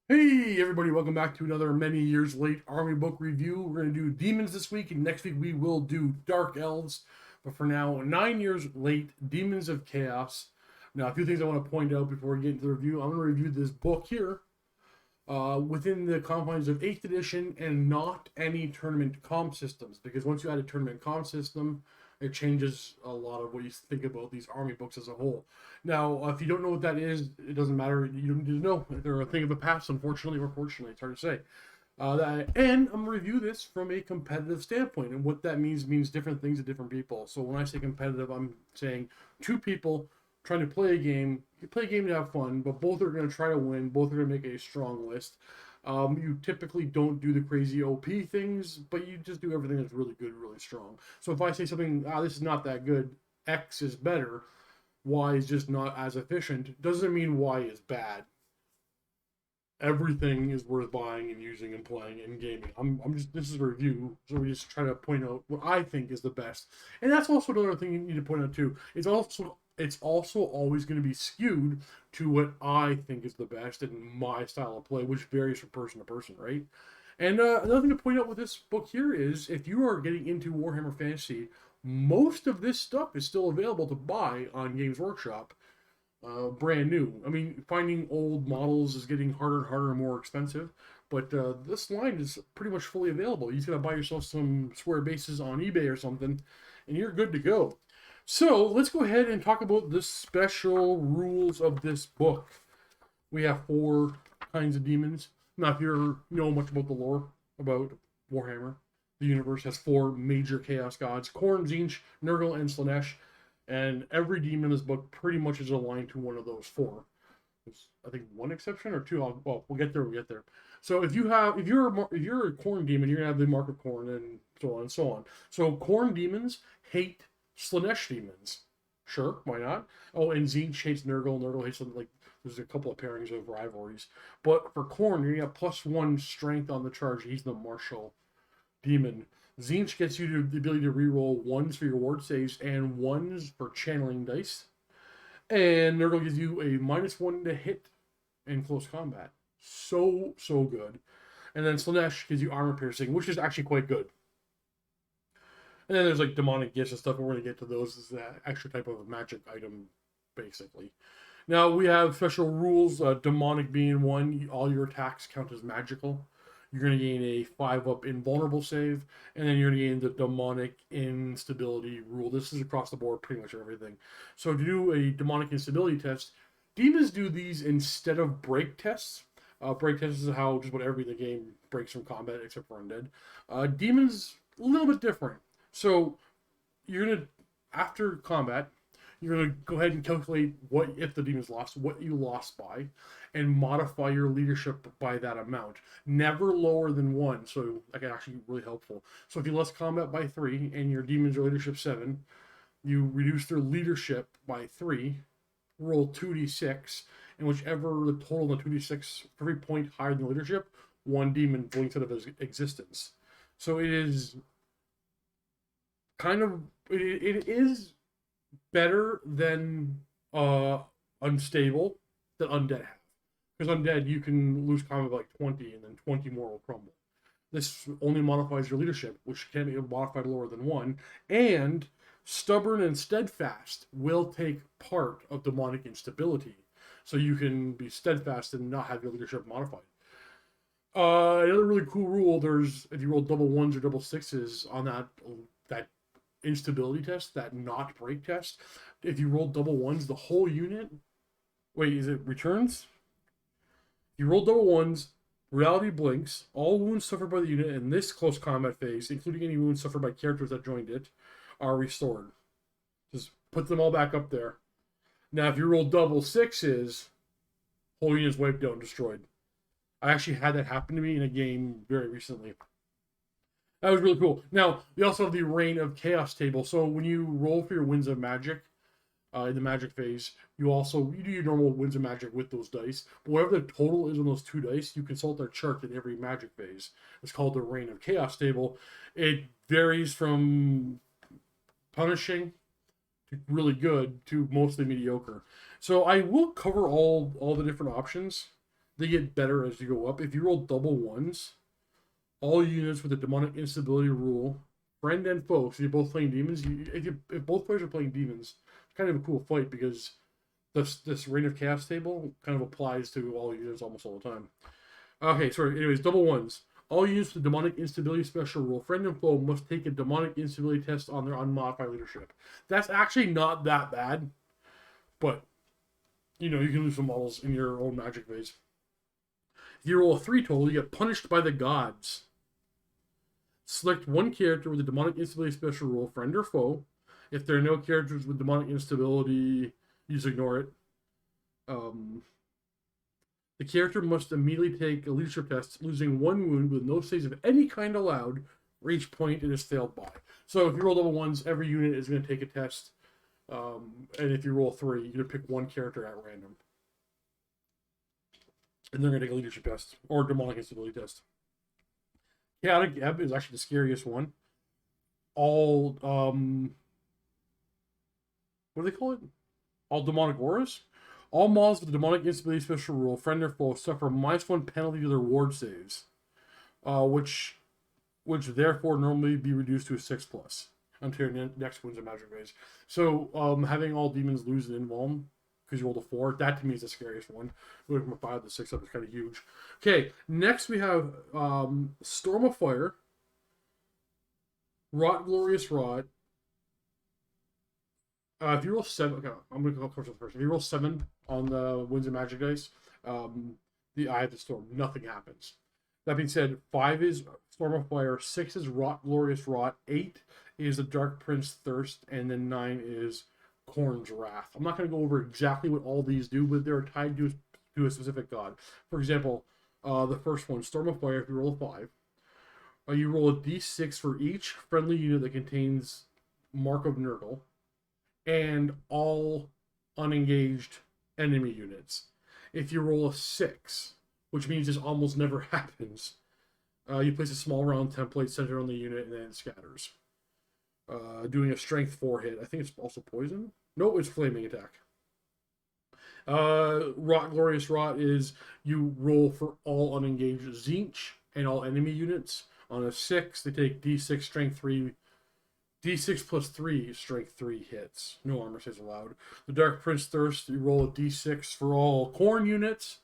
Hey everybody, welcome back to another many years late army book review. We're going to do Demons this week, and next week we will do Dark Elves. But for now, 9 years late, Demons of Chaos. Now, a few things I want to point out before we get into the review. I'm going to review this book here within the confines of 8th edition and not any tournament comp systems, because once you add a tournament comp system, it changes a lot of what you think about these army books as a whole. Now, if you don't know what that is, it doesn't matter. You don't need to know. They're a thing of the past, unfortunately or fortunately. It's hard to say. And I'm going to review this from a competitive standpoint. And what that means different things to different people. So when I say competitive, I'm saying two people trying to play a game. You play a game to have fun, but both are going to try to win. Both are going to make a strong list. You typically don't do the crazy OP things, but you just do everything that's really good, really strong. So if I say something, this is not that good, X is better, Y is just not as efficient, doesn't mean Y is bad. Everything is worth buying and using and playing and gaming. I'm just, this is a review, so we just try to point out what I think is the best. And that's also another thing you need to point out too. It's also always going to be skewed to what I think is the best and my style of play, which varies from person to person, right? And another thing to point out with this book here is if you are getting into Warhammer Fantasy, most of this stuff is still available to buy on Games Workshop, brand new. I mean, finding old models is getting harder and harder and more expensive, but this line is pretty much fully available. You just gotta buy yourself some square bases on eBay or something, and you're good to go. So let's go ahead and talk about the special rules of this book. We have four kinds of demons. Now, if you know much about the lore about Warhammer, the universe has four major chaos gods: Khorne, Tzeentch, Nurgle, and Slaanesh. And every demon in this book pretty much is aligned to one of those four. There's, I think, one exception or two. Well, we'll get there. We'll get there. So if you're a Khorne demon, you're gonna have the mark of Khorne and so on and so on. So Khorne demons hate Slaanesh demons. Sure, why not? Oh, and Tzeentch hates Nurgle. Nurgle hates them. Like, there's a couple of pairings of rivalries. But for Khorne, you're gonna have +1 strength on the charge. He's the martial demon. Tzeentch gets you the ability to reroll ones for your ward saves and ones for channeling dice. And Nurgle gives you a -1 to hit in close combat. So good. And then Slaanesh gives you armor piercing, which is actually quite good. And then there's like demonic gifts and stuff, and we're going to get to those as an extra type of magic item, basically. Now we have special rules, demonic being one, all your attacks count as magical. You're going to gain a 5-up invulnerable save, and then you're going to gain the demonic instability rule. This is across the board, pretty much everything. So to do a demonic instability test, demons do these instead of break tests. Break tests is how just about every the game breaks from combat except for undead. Demons a little bit different. So you're gonna, after combat, you're gonna go ahead and calculate what, if the demon's lost, what you lost by, and modify your leadership by that amount. Never lower than 1. So that can actually be really helpful. So if you lost combat by 3 and your demons are leadership 7, you reduce their leadership by 3, roll 2d6, and whichever the total of the 2d6, for every point higher than leadership, one demon blinks out of his existence. So it is kind of, it is better than unstable that undead have. Because undead, you can lose combat by like 20, and then 20 more will crumble. This only modifies your leadership, which can be modified lower than 1, and stubborn and steadfast will take part of demonic instability. So you can be steadfast and not have your leadership modified. Another really cool rule: there's, if you roll double ones or double sixes on that instability test, that not break test, if you roll double ones, the whole unit. Wait, is it returns? You roll double ones, reality blinks. All wounds suffered by the unit in this close combat phase, including any wounds suffered by characters that joined it, are restored. Just put them all back up there. Now, if you roll double sixes, whole unit is wiped out and destroyed. I actually had that happen to me in a game very recently. That was really cool. Now, we also have the Reign of Chaos table. So when you roll for your Winds of Magic, in the magic phase, you do your normal Winds of Magic with those dice. But whatever the total is on those 2 dice, you consult their chart in every magic phase. It's called the Reign of Chaos table. It varies from punishing to really good to mostly mediocre. So I will cover all the different options they get better as you go up. If you roll double ones, all units with the demonic instability rule, friend and foe, so you're both playing demons. If both players are playing demons, it's kind of a cool fight because this Reign of Chaos table kind of applies to all units almost all the time. Okay, sorry. Anyways, double ones. All units with the demonic instability special rule, friend and foe, must take a demonic instability test on their unmodified leadership. That's actually not that bad, but you know, you can lose some models in your own magic phase. If you roll a 3 total, you get punished by the gods. Select one character with a demonic instability special rule, friend or foe. If there are no characters with demonic instability, you just ignore it. The character must immediately take a leadership test, losing 1 wound with no saves of any kind allowed for each point it is failed by. So if you roll double ones, every unit is going to take a test. And if you roll 3, you're going to pick one character at random. And they're going to take a leadership test or demonic instability test. Chaotic Ebb is actually the scariest one. All, what do they call it? All demonic auras? All models with the demonic instability special rule, friend or foe, suffer -1 penalty to their ward saves, which therefore normally be reduced to a 6+ until your next wounds of magic phase. So having all demons lose an invuln because you rolled a 4, that to me is the scariest one. Going from a 5 to 6 up is kind of huge. Okay, next we have Storm of Fire, Rot Glorious Rot. If you roll 7, okay, I'm going to go first. If you roll 7 on the Winds of Magic dice, the Eye of the Storm, nothing happens. That being said, 5 is Storm of Fire, 6 is Rot Glorious Rot, 8 is the Dark Prince Thirst, and then 9 is Khorne's Wrath. I'm not going to go over exactly what all these do, but they're tied to a specific god. For example, the first one, Storm of Fire, if you roll a 5, you roll a d6 for each friendly unit that contains Mark of Nurgle, and all unengaged enemy units. If you roll a 6, which means this almost never happens, you place a small round template centered on the unit and then it scatters. Doing a strength 4 hit. I think it's also poison. No, it's flaming attack. Rot Glorious Rot is you roll for all unengaged Tzeentch and all enemy units. On a 6, they take d6 strength 3. D6 plus 3, strength 3 hits. No armor saves allowed. The Dark Prince Thirst, you roll a d6 for all Khorne units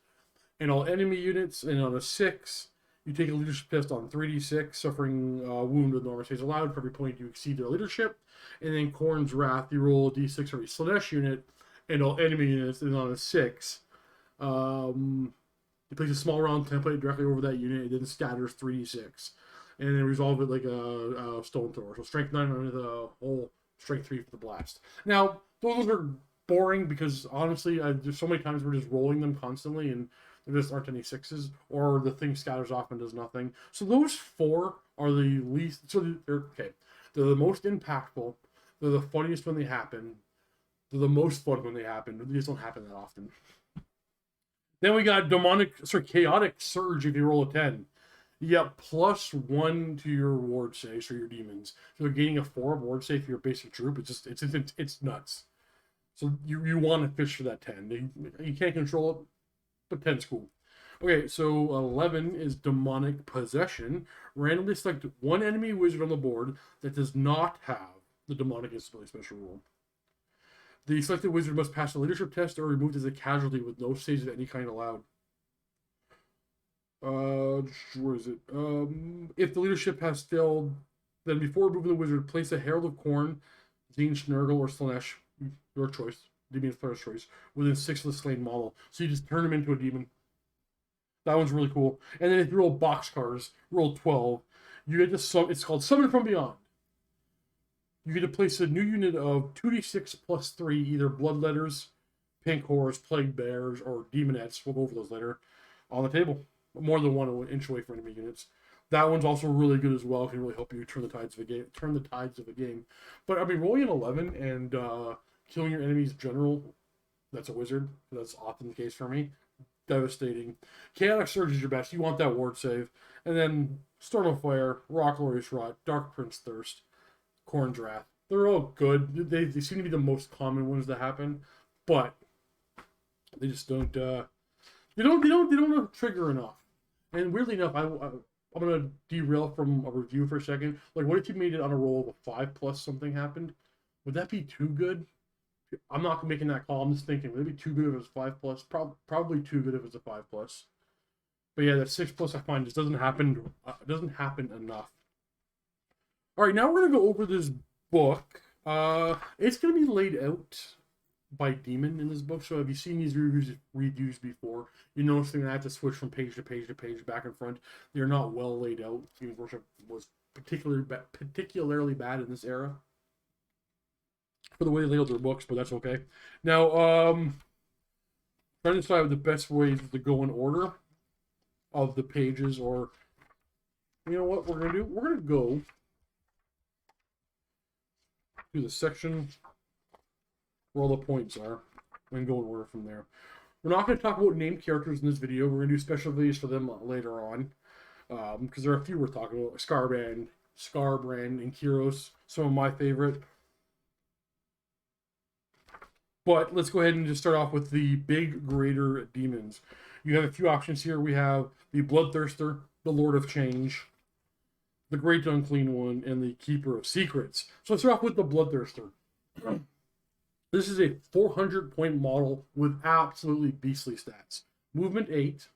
and all enemy units. And on a 6, you take a leadership test on 3d6, suffering wound with no armor saves allowed for every point you exceed their leadership. And then Khorne's Wrath, you roll a d6 for every Slaanesh unit and all enemy units. And on a 6, you place a small round template directly over that unit. It then scatters 3d6. And then resolve it like a stone thrower. So strength 9 under the whole, strength 3 for the blast. Now, those are boring because honestly, there's so many times we're just rolling them constantly and there just aren't any 6s, or the thing scatters off and does nothing. So those 4 are the least. So they're the most impactful. They're the funniest when they happen. They're the most fun when they happen. They just don't happen that often. Then we got Chaotic Surge if you roll a 10. You get +1 to your ward saves for your demons. So you're gaining a 4 ward save for your basic troop. It's nuts. So you want to fish for that 10. You can't control it, but 10's cool. Okay, so 11 is Demonic Possession. Randomly select one enemy wizard on the board that does not have the Demonic Instability special rule. The selected wizard must pass a leadership test or removed as a casualty with no saves of any kind allowed. Where is it? If the leadership has failed, then before removing the wizard, place a Herald of Khorne, Tzeentch, Nurgle, or Slaanesh, your choice, demon's player's choice, within 6 of the slain model. So you just turn him into a demon. That one's really cool. And then if you roll boxcars, roll 12, you get to it's called Summon from Beyond. You get to place a new unit of 2d6 plus 3, either Bloodletters, Pink Horrors, Plague Bears, or Demonettes, we'll go over those later, on the table. More than 1 inch away from enemy units. That one's also really good as well. It can really help you turn the tides of a game. But I mean, rolling an 11 and killing your enemy's general, that's a wizard. That's often the case for me. Devastating. Chaotic Surge is your best. You want that ward save. And then Storm of Fire, Rot Glorious Rot, Dark Prince Thirst, Khorne's Wrath. They're all good. They seem to be the most common ones that happen, but they just don't. They don't trigger enough. And weirdly enough, I'm gonna derail from a review for a second. Like, what if you made it on a roll of a 5+ something happened? Would that be too good? I'm not making that call. I'm just thinking, would it be too good if it was 5+? Probably too good if it's a 5+. But yeah, that 6+ I find just doesn't happen. Doesn't happen enough. All right, now we're gonna go over this book. It's gonna be laid out by Demon in this book. So if you've seen these reviews before, you notice that I have to switch from page to page to page, back and front. They're not well laid out. Games Workshop was particularly bad in this era for the way they laid out their books, but that's okay. Now, trying to decide the best ways to go in order of the pages, or you know what we're gonna do? We're gonna go to the section where all the points are and go in order from there. We're not going to talk about named characters in this video. We're going to do special videos for them later on, because there are a few we're talking about. Scarbrand, and Kyros, some of my favorite. But let's go ahead and just start off with the big greater demons. You have a few options here. We have the Bloodthirster, the Lord of Change, the Great Unclean One, and the Keeper of Secrets. So let's start off with the Bloodthirster. This is a 400-point model with absolutely beastly stats. Movement 8,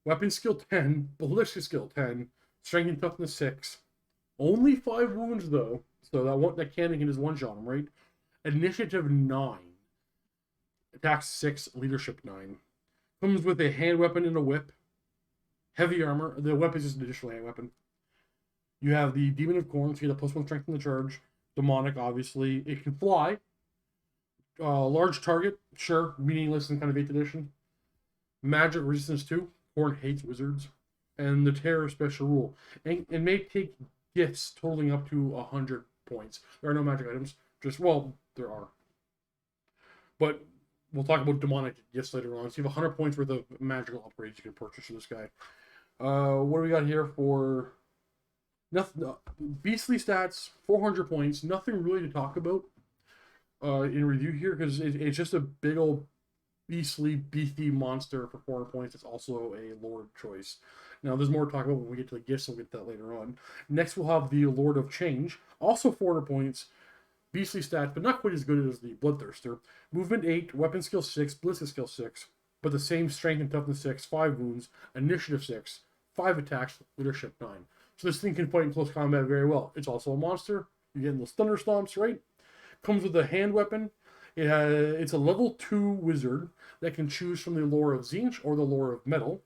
weapon skill 10, ballistic skill 10, strength and toughness 6. Only 5 wounds though, so that cannon can just one-shot him, right? Initiative 9, attack 6, leadership 9. Comes with a hand weapon and a whip. Heavy armor. The weapon is just an additional hand weapon. You have the Demon of Corn, so you get a +1 strength in the charge. Demonic, obviously. It can fly. Large target, sure, meaningless in kind of 8th edition. Magic resistance 2, Corn hates wizards. And the Terror special rule. And may take gifts totaling up to 100 points. There are no magic items. Well, there are. But we'll talk about demonic gifts later on. So you have 100 points worth of magical upgrades you can purchase for this guy. What do we got here for... Nothing, beastly stats, 400 points, nothing really to talk about in review here, because it's just a big old beastly, beefy monster for 400 points. It's also a Lord choice. Now, there's more to talk about when we get to the gifts, so we'll get to that later on. Next, we'll have the Lord of Change, also 400 points, beastly stats, but not quite as good as the Bloodthirster. Movement 8, weapon skill 6, ballistic skill 6, but the same strength and toughness 6, 5 wounds, initiative 6, 5 attacks, leadership 9. So this thing can fight in close combat very well. It's also a monster. You're getting those thunder stomps, right? Comes with a hand weapon. It's a level 2 wizard that can choose from the lore of Tzeentch or the lore of Metal.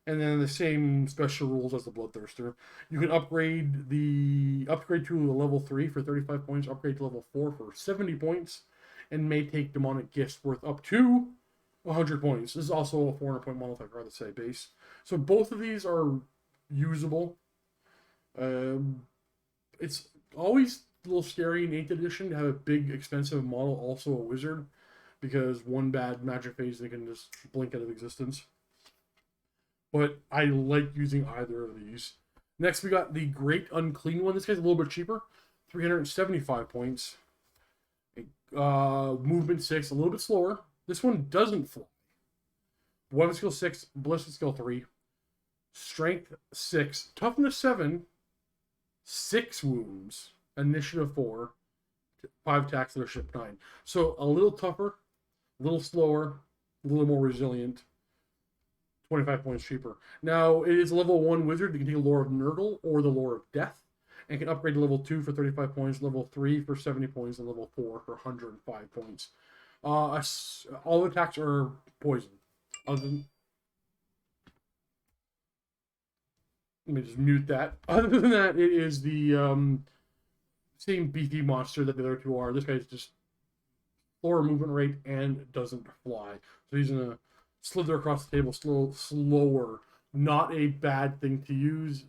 And then the same special rules as the Bloodthirster. You can upgrade to a level 3 for 35 points, upgrade to level 4 for 70 points, and may take demonic gifts worth up to 100 points. This is also a 400-point model, if I'd rather say base. So both of these are usable. It's always a little scary in 8th edition to have a big, expensive model, also a wizard, because one bad magic phase they can just blink out of existence. But I like using either of these. Next, we got the Great Unclean One. This guy's a little bit cheaper, 375 points. Movement 6, a little bit slower. This one doesn't fly. Weapon skill 6, ballistic skill 3, strength 6, toughness 7, 6 wounds, initiative 4, 5 attacks, leadership 9. So a little tougher, a little slower, a little more resilient. 25 points cheaper. Now, it is a level 1 wizard that can take the lore of Nurgle or the lore of Death, and can upgrade to level 2 for 35 points, level 3 for 70 points, and level 4 for 105 points. All attacks are poison. Let me just mute that. Other than that, it is the same beefy monster that the other two are. This guy's just slower movement rate and doesn't fly. So he's going to slither across the table slower. Not a bad thing to use.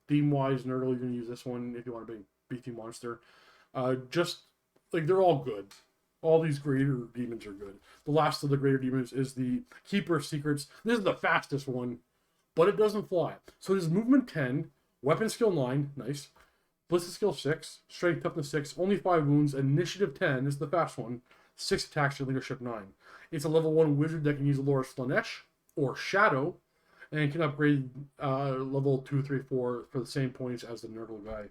Theme-wise, Nurgle, you're going to use this one if you want a big beefy monster. Just, like, they're all good. All these greater demons are good. The last of the greater demons is the Keeper of Secrets. This is the fastest one, but it doesn't fly. So it is movement 10, weapon skill 9, nice. Ballistic skill 6, strength toughness 6, only 5 wounds, initiative 10, this is the fast one, 6 attacks to leadership 9. It's a level 1 wizard that can use the lore of Slaanesh, or Shadow, and can upgrade level 2, 3, 4 for the same points as the Nerdle guy.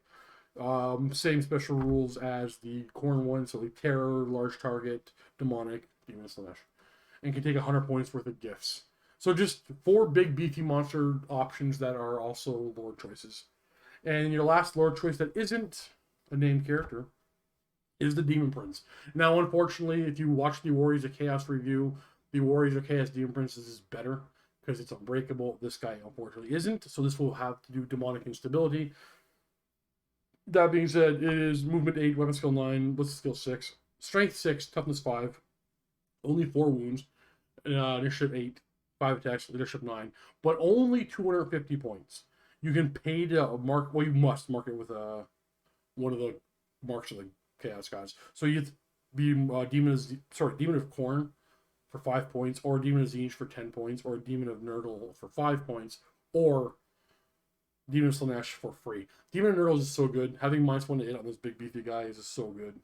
Same special rules as the Corn one, so the Terror, Large Target, Demonic, Demon Slash, and can take 100 points worth of gifts. So just 4 big beefy monster options that are also Lord choices. And your last Lord choice that isn't a named character is the Demon Prince. Now, unfortunately, if you watch the Warriors of Chaos review, the Warriors of Chaos Demon Prince is better because it's unbreakable. This guy, unfortunately, isn't. So this will have to do demonic instability. That being said, it is movement 8, weapon skill 9, ballistic skill 6, strength 6, toughness 5, only 4 wounds, initiative 8, 5 attacks, leadership 9, but only 250 points. You can pay to mark, well, you must mark it with one of the marks of the Chaos guys. So you be Demon of Corn for 5 points, or Demon of Zinj for 10 points, or Demon of Nerdle for 5 points, or Demon of Slanesh for free. Demon of Nerdle is so good. Having -1 to hit on this big beefy guy is just so good.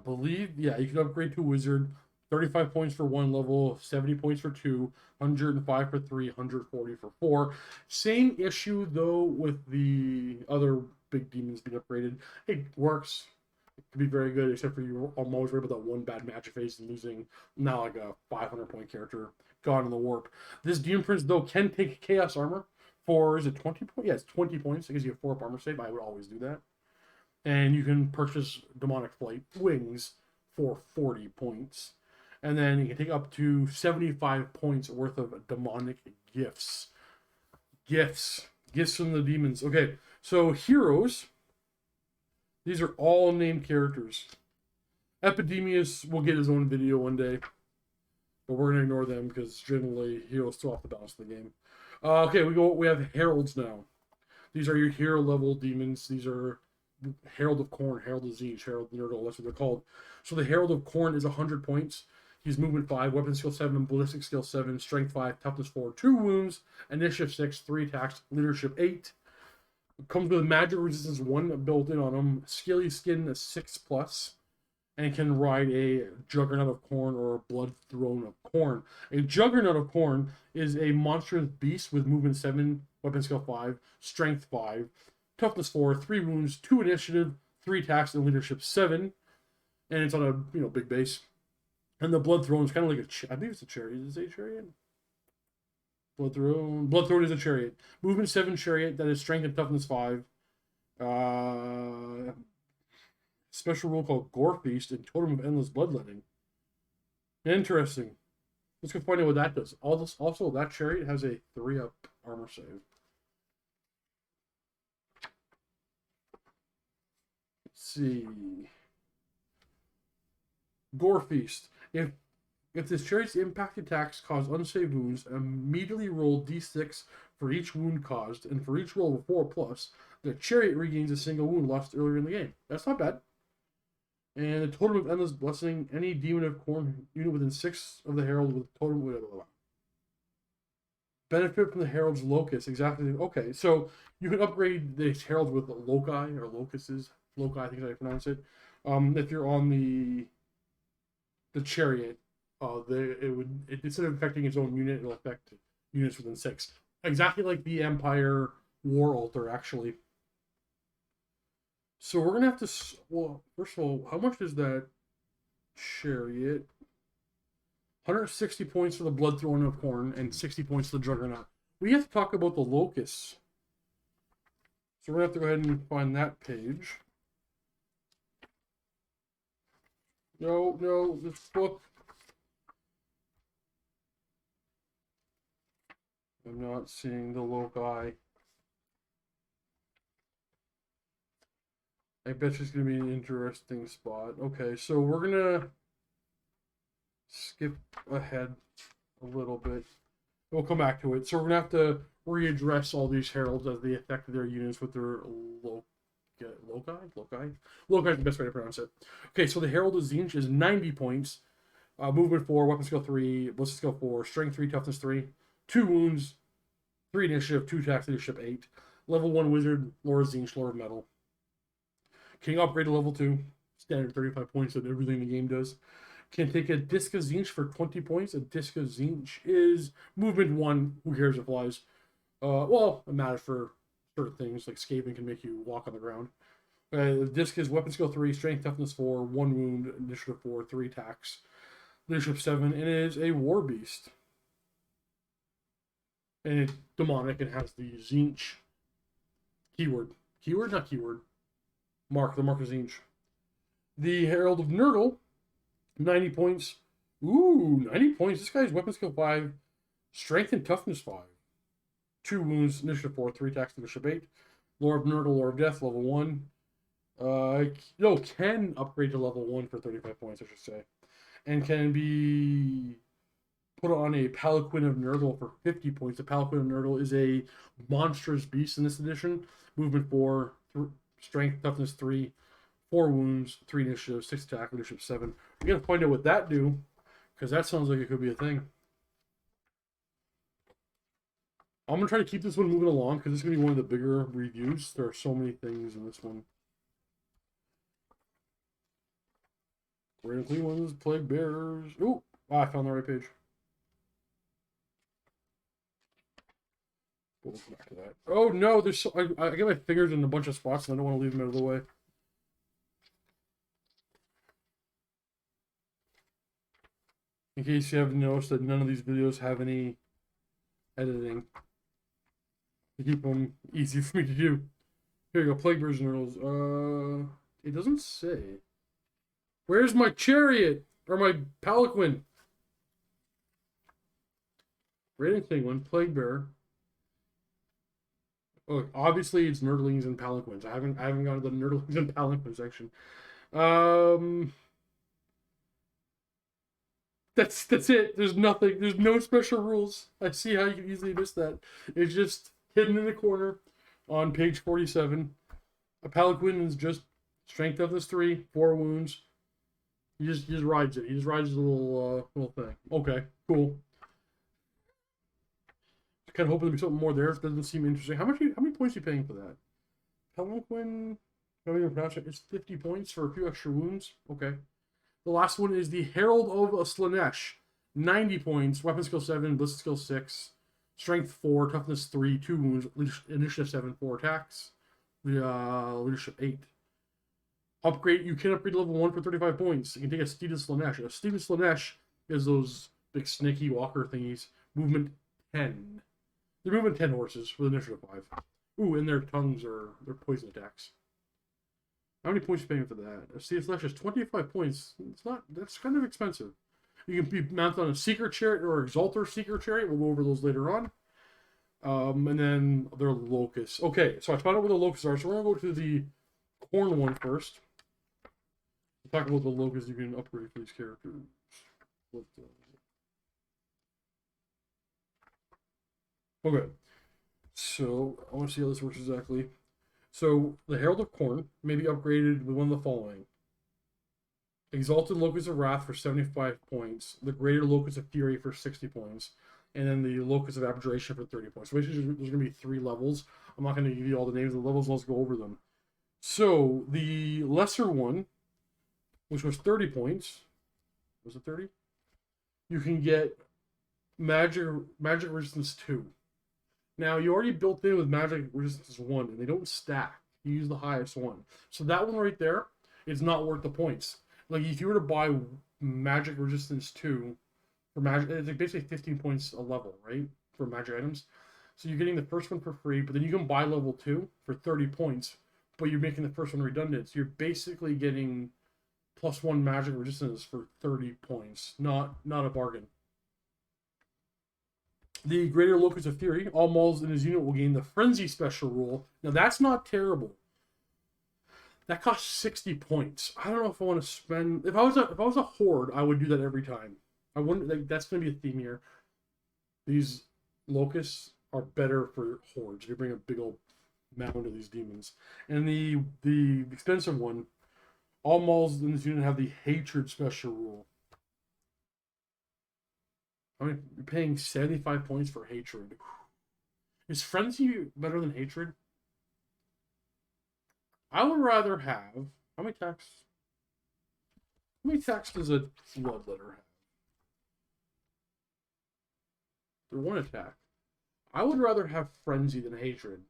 Believe, yeah, you can upgrade to Wizard. 35 points for 1 level, 70 points for 2, 105 for 3, 140 for 4. Same issue, though, with the other big demons being upgraded. It works. It could be very good, except for you. I'm always worried about that one bad match phase and losing now like a 500-point character gone in the warp. This Demon Prince, though, can take Chaos Armor for, is it 20 points? Yeah, it's 20 points. It gives you a 4-up armor save. I would always do that. And you can purchase Demonic Flight Wings for 40 points. And then you can take up to 75 points worth of demonic gifts. Gifts from the demons. Okay, so heroes. These are all named characters. Epidemius will get his own video one day, but we're gonna ignore them because generally heroes throw off the balance of the game. Okay, we have heralds now. These are your hero level demons. These are Herald of Corn, Herald of Zinj, Herald of Nerdle. That's what they're called. So the Herald of Corn is 100 points. He's movement 5, weapon skill 7, ballistic skill 7, strength 5, toughness 4, 2 wounds, initiative 6, 3 attacks, leadership 8. Comes with magic resistance 1 built in on him, scaly skin 6+, and can ride a Juggernaut of Corn or a Blood Throne of Corn. A Juggernaut of Corn is a monstrous beast with movement 7, weapon skill 5, strength 5, toughness 4, 3 wounds, 2 initiative, 3 attacks, and leadership 7. And it's on a big base. And the Blood Throne is kind of like I believe it's a chariot. Is it a chariot? Blood Throne is a chariot. Movement 7 chariot that is strength and toughness 5. Special rule called Gore Feast and Totem of Endless Bloodletting. Interesting. Let's go find out what that does. Also, that chariot has a 3-up armor save. Let's see. Gore Feast. If this chariot's impact attacks cause unsaved wounds, immediately roll d6 for each wound caused, and for each roll of 4+, the chariot regains a single wound lost earlier in the game. That's not bad. And the Totem of Endless Blessing, any Demon of Corn unit within 6 of the Herald with Totem. Benefit from the Herald's Locus. Exactly. Okay, so you can upgrade the Herald with Loci or Locuses. Loci, I think is how you pronounce it. If you're on the chariot, instead of affecting its own unit, it'll affect units within 6. Exactly like the Empire War Altar, actually. So we're gonna have to. Well, first of all, how much is that chariot? 160 points for the Blood Throne of Corn and 60 points for the Juggernaut. We have to talk about the Locust. So we're gonna have to go ahead and find that page. No, this book. I'm not seeing the Loci. I bet it's going to be an interesting spot. Okay, so we're going to skip ahead a little bit. We'll come back to it. So we're going to have to readdress all these heralds as they affect their units with their Loci? Loci is the best way to pronounce it. Okay, so the Herald of Zinj is 90 points. Movement 4, weapon skill 3, ballistic skill 4, strength 3, toughness 3, 2 wounds, 3 initiative, 2 attacks, leadership 8. Level 1 wizard, Lord of Zinj, Lord of Metal. Can upgrade to level 2, standard 35 points on everything the game does. Can take a Disc of Zinch for 20 points. A Disc of Zinch is movement 1. Who cares if it flies? Well, it matters for certain things, like Skaven can make you walk on the ground. The Disc is Weapon Skill 3, Strength Toughness 4, 1 Wound, Initiative 4, 3 attacks, Leadership 7, and it is a War Beast. And it's demonic and has the Zinch keyword. Keyword? Not keyword. Mark, the mark of Zinch. The Herald of Nurgle, 90 points. Ooh, 90 points. This guy's Weapon Skill 5, Strength and Toughness 5. 2 wounds, Initiative 4, 3 attacks, Leadership 8. Lord of Nurgle, Lord of Death, level 1. No, can upgrade to level 1 for 35 points, I should say. And can be put on a Palanquin of Nurgle for 50 points. The Palanquin of Nurgle is a monstrous beast in this edition. Movement 4, Strength, Toughness 3, 4 wounds, 3 initiative, 6 attack, leadership 7. We gotta find out what that do, because that sounds like it could be a thing. I'm gonna try to keep this one moving along, because this is gonna be one of the bigger reviews. There are so many things in this one. Random ones, Plague Bearers. Oh, I found the right page. We'll come back to that. Oh no, there's so, I get my fingers in a bunch of spots and I don't want to leave them out of the way. In case you haven't noticed that none of these videos have any editing. To keep them easy for me to do. Here you go, Plague Bearers and Earls. It doesn't say. Where's my chariot? Or my palanquin? Rating thing, one Plague Bearer. Oh, obviously it's nerdlings and palanquins. I haven't gone to the nerdlings and palanquins section. That's it. There's nothing. There's no special rules. I see how you can easily miss that. It's just hidden in the corner on page 47. A palanquin is just strength toughness 3, 4 wounds. He just rides it. He just rides the little thing. Okay, cool. Kind of hoping there'd be something more there. It doesn't seem interesting. How many points are you paying for that? Palanquin, I don't even pronounce it. It's 50 points for a few extra wounds. Okay. The last one is the Herald of Slanesh. 90 points, weapon skill 7, ballistic skill 6, strength 4, toughness 3, 2 wounds, initiative 7, 4 attacks, leadership 8. Upgrade, you can upgrade to level 1 for 35 points. You can take a Steeded Slanesh. A Steeded Slanesh is those big snaky walker thingies. Movement 10. They're moving 10 horses with initiative 5. Ooh, and their tongues are their poison attacks. How many points are you paying for that? A Steeded Slanesh is 25 points. That's kind of expensive. You can be mounted on a Seeker Chariot or Exalter Seeker Chariot. We'll go over those later on. And then their locusts. Okay, so I found out what the locusts are. So we're going to go to the corn one first. We'll talk about the locusts you can upgrade for these characters. Okay, so I want to see how this works exactly. So the Herald of Corn may be upgraded with one of the following. Exalted Locust of Wrath for 75 points, the Greater Locust of Fury for 60 points, and then the Locust of Abjuration for 30 points. So basically there's going to be 3 levels. I'm not going to give you all the names of the levels, let's go over them. So the lesser one, which was 30 points, was it 30? You can get Magic Resistance 2. Now, you already built in with Magic Resistance 1, and they don't stack. You use the highest one. So that one right there is not worth the points. Like, if you were to buy Magic Resistance 2, for Magic, it's like basically 15 points a level, right? For Magic items. So you're getting the first one for free, but then you can buy level 2 for 30 points, but you're making the first one redundant. So you're basically getting +1 Magic Resistance for 30 points. Not a bargain. The Greater Locust of Fury, all models in his unit will gain the Frenzy special rule. Now that's not terrible. That costs 60 points. I don't know if I want to spend. If I was a horde, I would do that every time. I wouldn't. Like, that's going to be a theme here. These locusts are better for hordes. They bring a big old mound of these demons. And the expensive one, all models in this unit have the Hatred special rule. I mean, you're paying 75 points for Hatred. Is Frenzy better than Hatred? I would rather have... How many attacks? How many attacks does a Bloodletter have? They're one attack. I would rather have Frenzy than Hatred.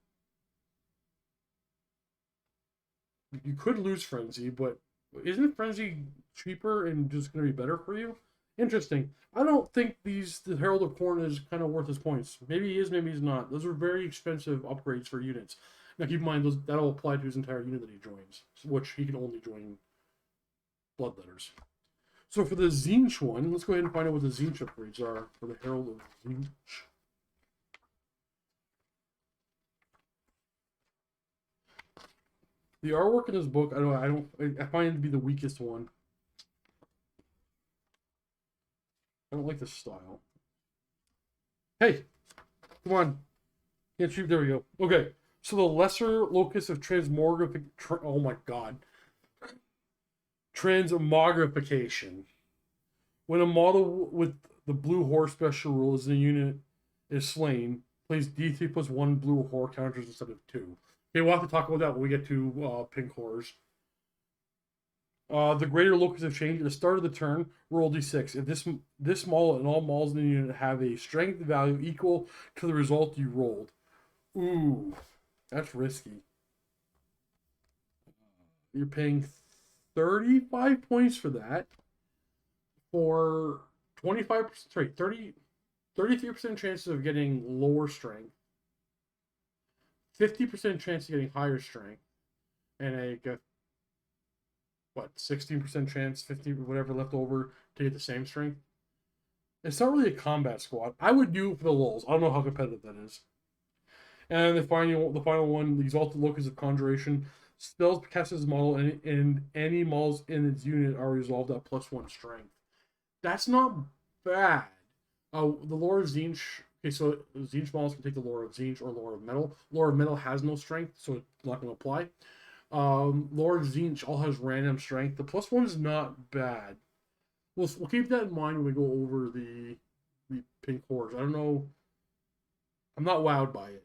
You could lose Frenzy, but isn't Frenzy cheaper and just going to be better for you? Interesting. I don't think the Herald of Corn is kind of worth his points. Maybe he is, maybe he's not. Those are very expensive upgrades for units. Now keep in mind, that'll apply to his entire unit that he joins, which he can only join Bloodletters. So for the Tzeentch one, let's go ahead and find out what the Tzeentch upgrades are for the Herald of Tzeentch. The artwork in this book, I find it to be the weakest one. I don't like the style. Hey, come on. Can't shoot. There we go. Okay. So the lesser locus of transmogrification. Oh my god. Transmogrification. When a model with the blue horror special rule is in a unit is slain, plays D3 plus 1 blue horror counters instead of 2. Okay, we'll have to talk about that when we get to pink horrors. The greater locus of change at the start of the turn, roll d6. If this model and all models in the unit have a strength value equal to the result you rolled. Ooh, that's risky. You're paying 35 points for that. For 33% chances of getting lower strength. 50% chance of getting higher strength, and a 16% chance, 50 whatever left over to get the same strength. It's not really a combat squad. I would do it for the lulz. I don't know how competitive that is. And the final one, the Exalted Locus of Conjuration. Spells cast as model and any models in its unit are resolved at +1 strength. That's not bad. The lore of Tzeentch. Okay, so Tzeentch models can take the lore of Tzeentch or lore of metal. Lore of metal has no strength, so it's not going to apply. Lore of Tzeentch all has random strength. The +1 is not bad. We'll keep that in mind when we go over the pink horrors. I don't know. I'm not wowed by it.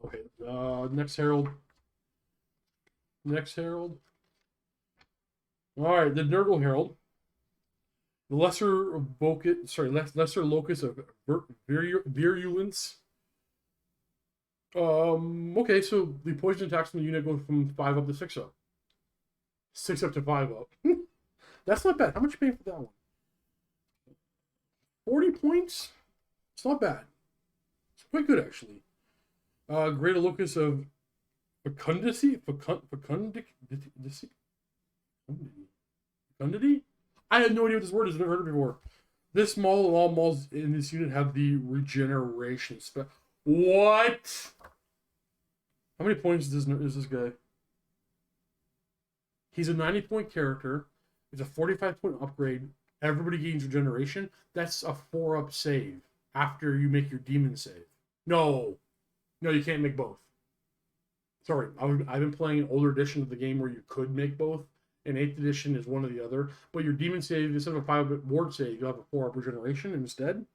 Okay, next Herald. All right, the Nurgle Herald. The lesser locus of virulence. Okay, so the poison attacks from the unit go from 5 up to 6 up. 6 up to 5 up. That's not bad. How much are you paying for that one? 40 points? It's not bad. It's quite good, actually. Greater locus of fecundity? Fecundity? I have no idea what this word is. I've never heard it before. This model and all models in this unit have the regeneration spell. What? How many points is this guy? He's a 90-point character. It's a 45-point upgrade. Everybody gains regeneration. That's a 4-up save after you make your demon save. No, you can't make both. Sorry, I've been playing an older edition of the game where you could make both. And 8th edition is one or the other. But your demon save, instead of a 5-up ward save, you'll have a 4-up regeneration instead.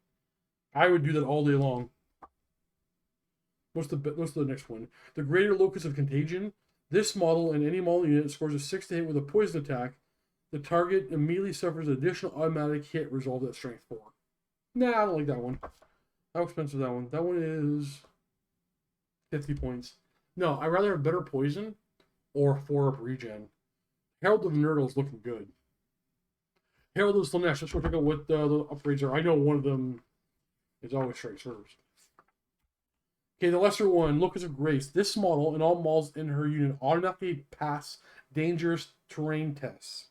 I would do that all day long. What's the next one? The greater locus of contagion. This model and any model unit scores a 6 to hit with a poison attack. The target immediately suffers an additional automatic hit resolved at strength 4. Nah, I don't like that one. How expensive is that one? That one is 50 points. No, I'd rather have better poison or 4-up regen. Herald of Nurgle is looking good. Herald of Slanesh. Let's go check out what the upgrades are. I know one of them is always straight serves. Okay, the lesser one, Locus of Grace. This model and all models in her unit automatically pass dangerous terrain tests.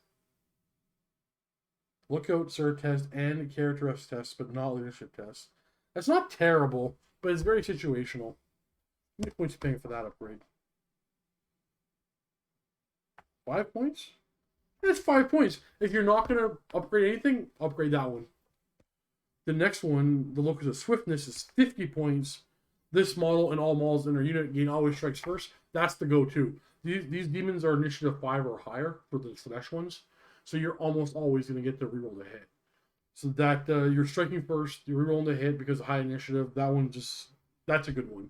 Lookout, Sir test, and characteristics tests, but not leadership tests. That's not terrible, but it's very situational. How many points are you paying for that upgrade? 5 points? That's 5 points. If you're not going to upgrade anything, upgrade that one. The next one, the Locus of Swiftness, is 50 points. This model and all models in our unit gain always strikes first. That's the go-to. These demons are initiative 5 or higher for the Slanesh ones. So you're almost always going to get to reroll the hit. So that you're striking first, you're rerolling the hit because of high initiative. That's a good one.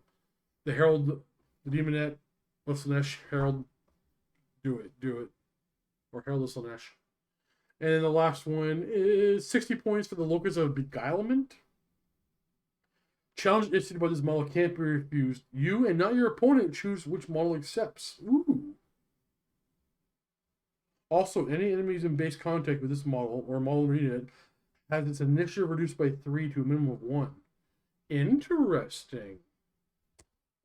The Herald, the Demonette, of Slanesh, Herald, do it. Or Herald of Slanesh. And then the last one is 60 points for the Locus of Beguilement. Challenge issued by this model can't be refused. You and not your opponent choose which model accepts. Ooh. Also, any enemies in base contact with this model or model unit has its initiative reduced by 3 to a minimum of 1. Interesting.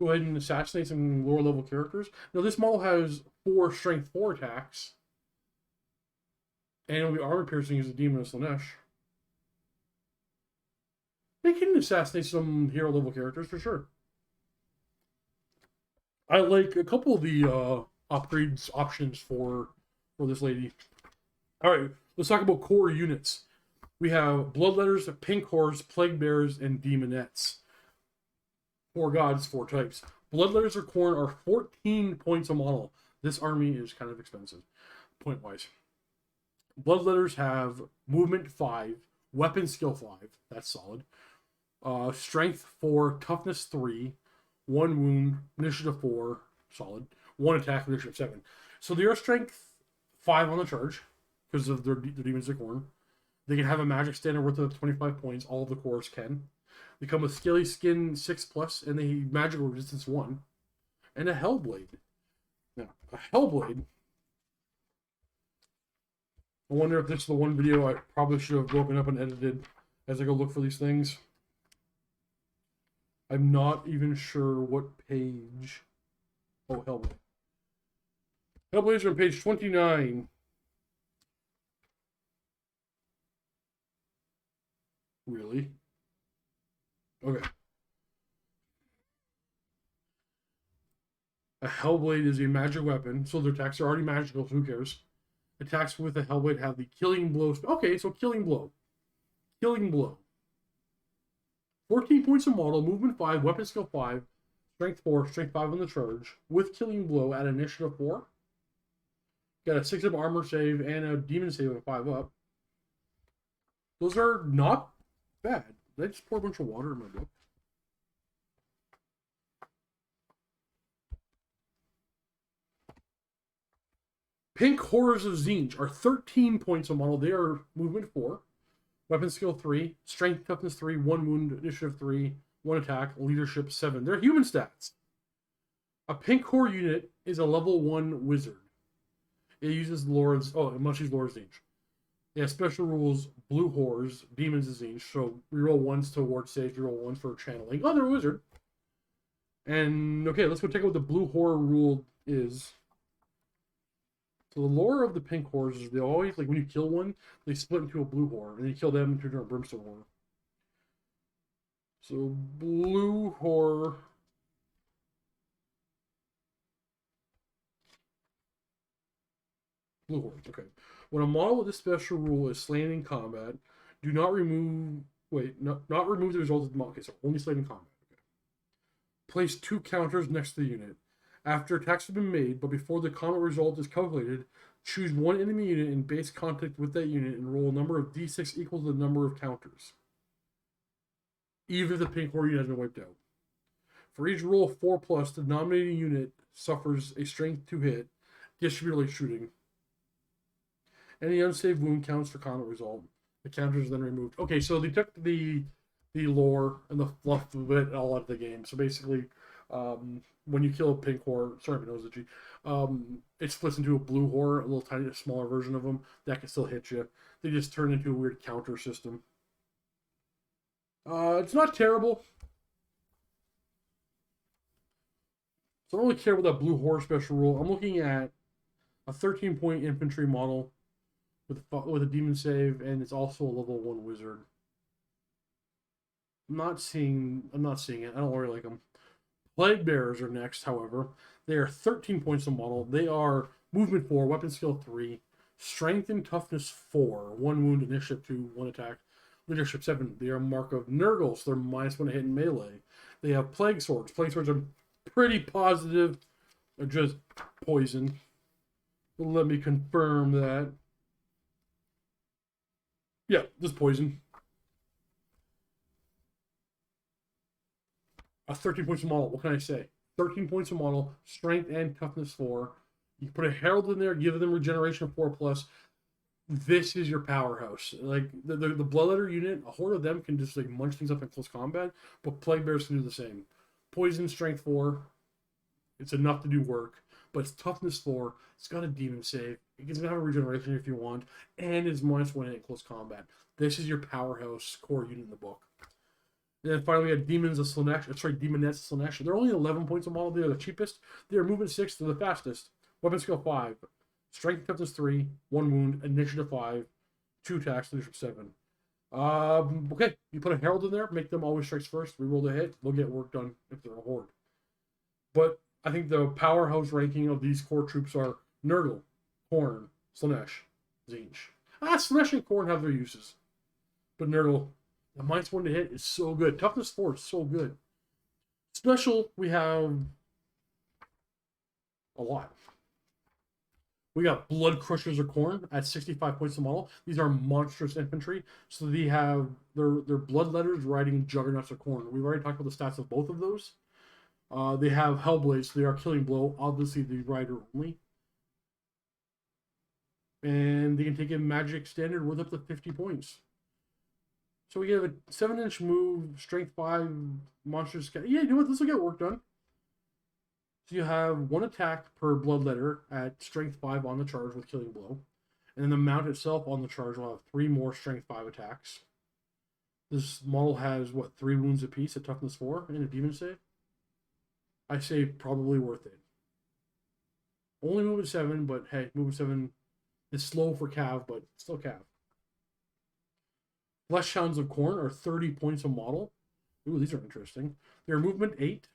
Go ahead and assassinate some lower level characters. Now, this model has 4 strength 4 attacks. And it'll be armor piercing as a demon of Slanesh. They can assassinate some hero level characters for sure. I like a couple of the upgrades options for this lady. All right, let's talk about core units. We have Bloodletters, Pink Horse, Plague Bears, and Demonettes. 4 gods, 4 types. Bloodletters or Khorne are 14 points a model. This army is kind of expensive, point-wise. Bloodletters have movement 5, weapon skill 5. That's solid. Strength 4, toughness 3, 1 wound, initiative 4, solid. 1 attack, initiative 7. So they are strength 5 on the charge because of their Demons of Khorne. They can have a magic standard worth of 25 points. All of the cores can. They come with Scaly Skin 6+, and they magical resistance 1, and a Hellblade. Now, a Hellblade. I wonder if this is the one video I probably should have broken up and edited as I go look for these things. I'm not even sure what page. Oh, Hellblade. Hellblades are on page 29. Really? Okay. A Hellblade is a magic weapon, so their attacks are already magical, so who cares? Attacks with a Hellblade have the Killing Blow. Okay, so Killing Blow. Killing Blow. 14 points a model, movement 5, weapon skill 5, strength 4, strength 5 on the charge, with Killing Blow at initiative 4. Got a 6 up armor save and a demon save of 5 up. Those are not bad. Did I just pour a bunch of water in my book? Pink Horrors of Tzeentch are 13 points a model. They are movement 4, weapon skill 3, strength toughness 3, 1 wound, initiative 3, 1 attack, leadership 7. They're human stats. A pink core unit is a level 1 wizard. It uses Lord's. Oh, it must use Lord's Tzeentch. It has special rules, blue horrors, demons of Tzeentch. So reroll 1s to ward saves, reroll 1s for channeling. Oh, they're a wizard. And okay, let's go check out what the blue horror rule is. So the lore of the pink horrors is they always, like when you kill one, they split into a blue horror, and you kill them into a brimstone horror. So blue horror. Blue horror, okay. When a model with this special rule is slain in combat, do not remove. Wait, not remove the result of the model. Okay, so only slain in combat. Okay. Place 2 counters next to the unit. After attacks have been made, but before the combat result is calculated, choose 1 enemy unit in base contact with that unit and roll a number of d6 equal to the number of counters. Even if the pink horror unit has been wiped out. For each roll of 4+, the nominating unit suffers a strength 2 hit, distributed like shooting. Any unsaved wound counts for combat result. The counter is then removed. Okay, so they took the lore and the fluff of it all out of the game. So basically, when you kill a pink horror, sorry, Minozachi, it splits into a blue horror, a little tiny, smaller version of them that can still hit you. They just turn into a weird counter system. It's not terrible. So I don't really care about that blue horror special rule. I'm looking at a 13-point infantry model with a demon save, and it's also a level 1 wizard. I'm not seeing it. I don't really like them. Plague Bearers are next, however. They are 13 points a model. They are movement 4, weapon skill 3, strength and toughness 4, 1 wound, initiative 2, 1 attack, leadership 7. They are Mark of Nurgle, so they're -1 hit in melee. They have Plague Swords. Plague Swords are pretty positive. They're just poison. Let me confirm that. Yeah, just poison. 13 points a model. What can I say? 13 points a model, strength and toughness 4. You can put a Herald in there, give them regeneration 4+. This is your powerhouse. Like the Bloodletter unit, a horde of them can just like munch things up in close combat, but Plague Bears can do the same. Poison, Strength 4, it's enough to do work, but it's Toughness 4. It's got a Demon save. It can have a regeneration if you want, and it's -1 in close combat. This is your powerhouse core unit in the book. And then finally, we have Demons of Slanesh. Sorry, Demonettes of Slanesh. They're only 11 points a model. They're the cheapest. They're movement 6. They're the fastest. Weapon skill 5. Strength toughness 3. 1 wound. Initiative 5. 2 attacks. Leadership 7. Okay, you put a Herald in there. Make them always strikes first. Reroll the hit. They'll get work done if they're a horde. But I think the powerhouse ranking of these core troops are Nurgle, Khorne, Slanesh, Tzeentch. Slanesh and Khorne have their uses. But Nurgle, the -1 to hit is so good. Toughness 4 is so good. Special, we have a lot. We got Blood Crushers of Khorne at 65 points a model. These are monstrous infantry. So they have their Bloodletters riding Juggernauts of Khorne. We've already talked about the stats of both of those. They have Hellblades, so they are Killing Blow. Obviously, the rider only. And they can take a magic standard worth up to 50 points. So we have a 7-inch move, strength 5, monsters. Yeah, you know what? This will get work done. So you have 1 attack per Bloodletter at strength 5 on the charge with Killing Blow. And then the mount itself on the charge will have 3 more strength 5 attacks. This model has, 3 wounds apiece, a toughness 4, and a demon save? I say probably worth it. Only movement 7, but hey, movement 7 is slow for Cav, but still Cav. Flesh Hounds of Khorne are 30 points a model. Ooh, these are interesting. They're movement 8,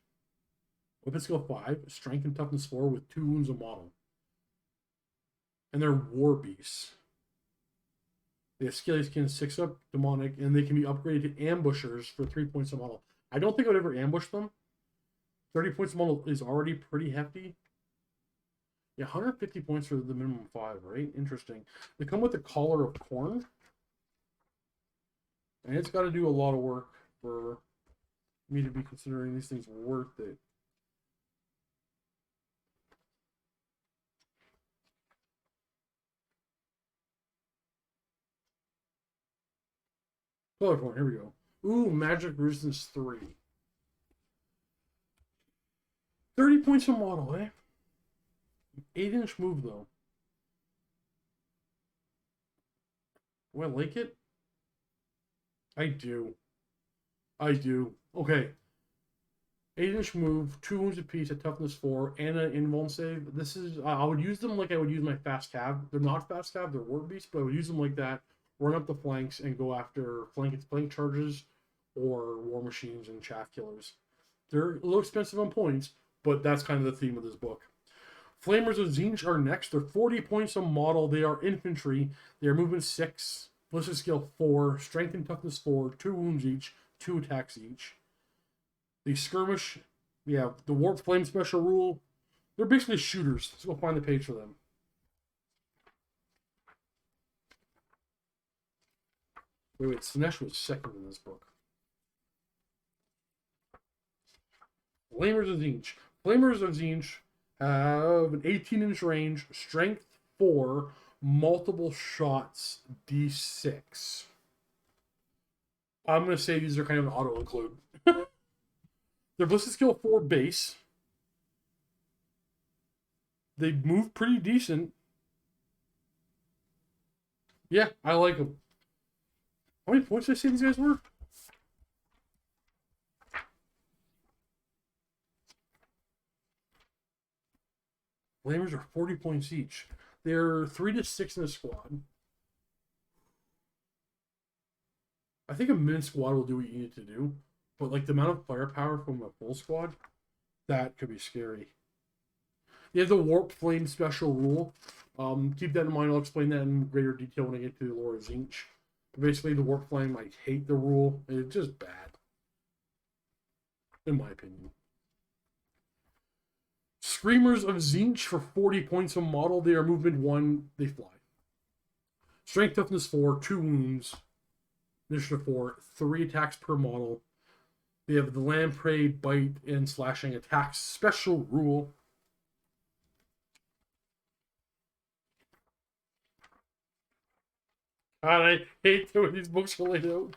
weapon skill 5, strength and toughness 4 with 2 wounds a model. And they're war beasts. They have Scaly Skin, 6 up, demonic, and they can be upgraded to ambushers for 3 points a model. I don't think I would ever ambush them. 30 points a model is already pretty hefty. Yeah, 150 points for the minimum 5, right? Interesting. They come with the Collar of Khorne. And it's got to do a lot of work for me to be considering these things worth it. Color Khorne, here we go. Ooh, Magic Resistance 3. 30 points a model, eh? 8-inch move, though. Do I like it? I do. I do. Okay. 8-inch move, 2 wounds apiece, a toughness 4, and an invuln save. This is, I would use them like I would use my fast cav. They're not fast cav, they're war beasts, but I would use them like that, run up the flanks, and go after flank charges or war machines and chaff killers. They're a little expensive on points, but that's kind of the theme of this book. Flamers of Tzeentch are next. They're 40 points a model. They are infantry. They are movement 6, ballistic skill 4, strength and toughness 4, 2 wounds each, 2 attacks each. The skirmish, we have the Warp Flame special rule. They're basically shooters. Let's go find the page for them. Wait, Slanesh was second in this book. Flamers of Tzeentch. Flamers of Tzeentch have an 18-inch range, strength 4, multiple shots, D6. I'm going to say these are kind of an auto-include. They're ballistic skill 4 base. They move pretty decent. Yeah, I like them. How many points did I say these guys were? Flamers are 40 points each. They're 3 to 6 in a squad. I think a min squad will do what you need to do. But like the amount of firepower from a full squad, that could be scary. They have the Warp Flame special rule. Keep that in mind. I'll explain that in greater detail when I get to the lore of Tzeentch. But basically, the Warp Flame, I hate the rule. It's just bad. In my opinion. Screamers of Tzeentch for 40 points a model. They are movement 1. They fly. Strength toughness 4, 2 wounds. Initiative 4, 3 attacks per model. They have the Lamprey, Bite, and Slashing attacks special rule. God, I hate the way these books are laid out.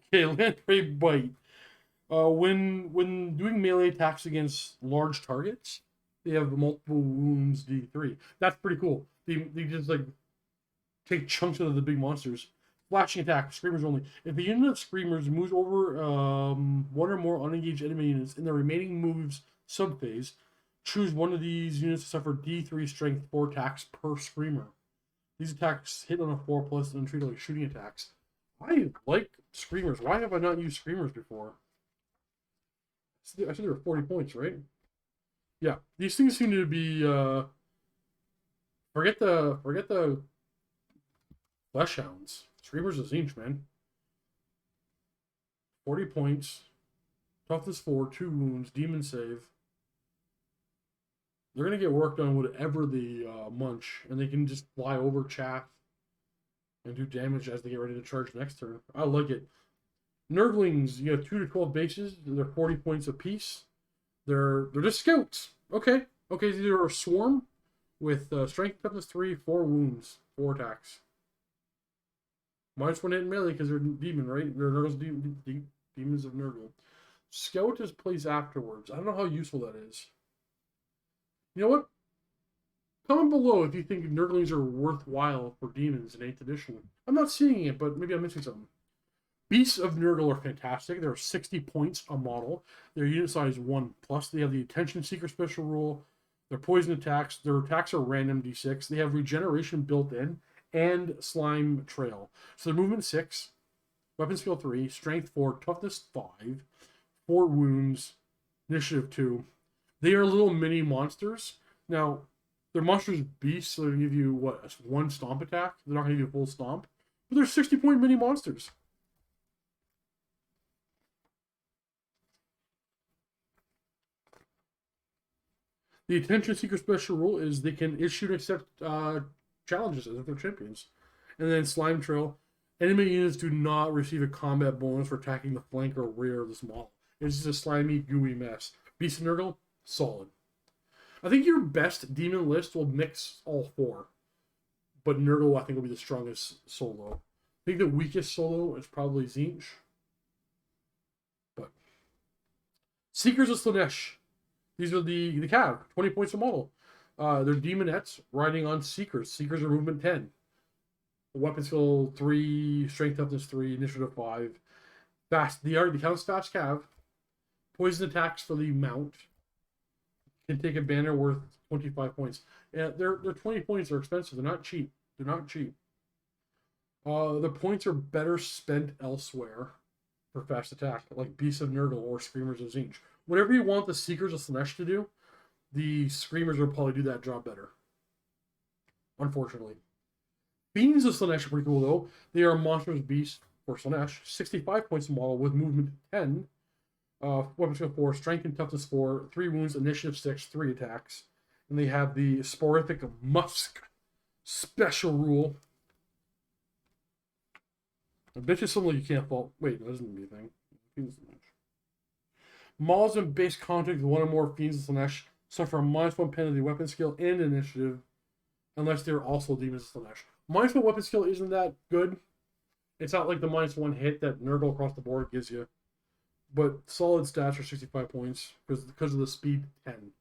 Okay, Lamprey Bite. When doing melee attacks against large targets, they have multiple wounds D3. That's pretty cool. They just like take chunks out of the big monsters. Flashing attack, screamers only. If a unit of screamers moves over one or more unengaged enemy units in the remaining moves subphase, choose one of these units to suffer D3 strength 4 attacks per screamer. These attacks hit on a 4 plus and treated like shooting attacks. I like screamers. Why have I not used screamers before? I said there were 40 points, right? Yeah, these things seem to be forget the flesh hounds. Screamers is inch, man. 40 points. Toughness 4, 2 wounds, demon save. They're gonna get worked on whatever the munch, and they can just fly over chaff and do damage as they get ready to charge next turn. I like it. Nurglings, you have 2 to 12 bases. They're 40 points apiece. They're just scouts. Okay. Okay, so they're a swarm with strength toughness 3, 4 wounds, 4 attacks. -1 hit in melee because they're demon, right? They're Nurgle's demons of Nurgle. Scout is placed afterwards. I don't know how useful that is. You know what? Comment below if you think Nurglings are worthwhile for demons in 8th edition. I'm not seeing it, but maybe I'm missing something. Beasts of Nurgle are fantastic. They're 60 points a model. Their unit size 1 plus. They have the Attention Seeker special rule. Their poison attacks. Their attacks are random d6. They have regeneration built in and slime trail. So their movement 6, weapon skill 3, strength 4, toughness 5, 4 wounds, initiative 2. They are little mini monsters. Now, they're monsters beasts, so they give you what, 1 stomp attack. They're not going to give you a full stomp, but they're 60-point mini monsters. The Attention Seeker special rule is they can issue and accept challenges as if they're champions. And then Slime Trail. Enemy units do not receive a combat bonus for attacking the flank or rear of this model. It's just a slimy, gooey mess. Beast of Nurgle, solid. I think your best demon list will mix all 4. But Nurgle, I think, will be the strongest solo. I think the weakest solo is probably Tzeentch. But Seekers of Slaanesh. These are the Cav, 20 points a model. They're demonettes riding on Seekers. Seekers are movement 10. Weapon skill 3, strength toughness 3, initiative 5. Fast. The count's fast Cav. Poison attacks for the mount. Can take a banner worth 25 points. Yeah, their 20 points are expensive. They're not cheap. They're not cheap. The points are better spent elsewhere for fast attack, like Beasts of Nurgle or Screamers of Tzeentch. Whatever you want the Seekers of Slaanesh to do, the Screamers will probably do that job better. Unfortunately. Fiends of Slaanesh are pretty cool, though. They are monstrous beasts for Slaanesh. 65 points a model with movement 10. Weapon skill 4, strength and toughness 4, 3 wounds, initiative 6, 3 attacks. And they have the Sporific Musk special rule. I bet you something you can't fault. Wait, that doesn't be a thing. Models in base contact with one or more Fiends of Slaanesh suffer a -1 penalty weapon skill and initiative, unless they're also Demons of Slaanesh. -1 weapon skill isn't that good. It's not like the -1 hit that Nurgle across the board gives you. But solid stats are 65 points because of the speed 10.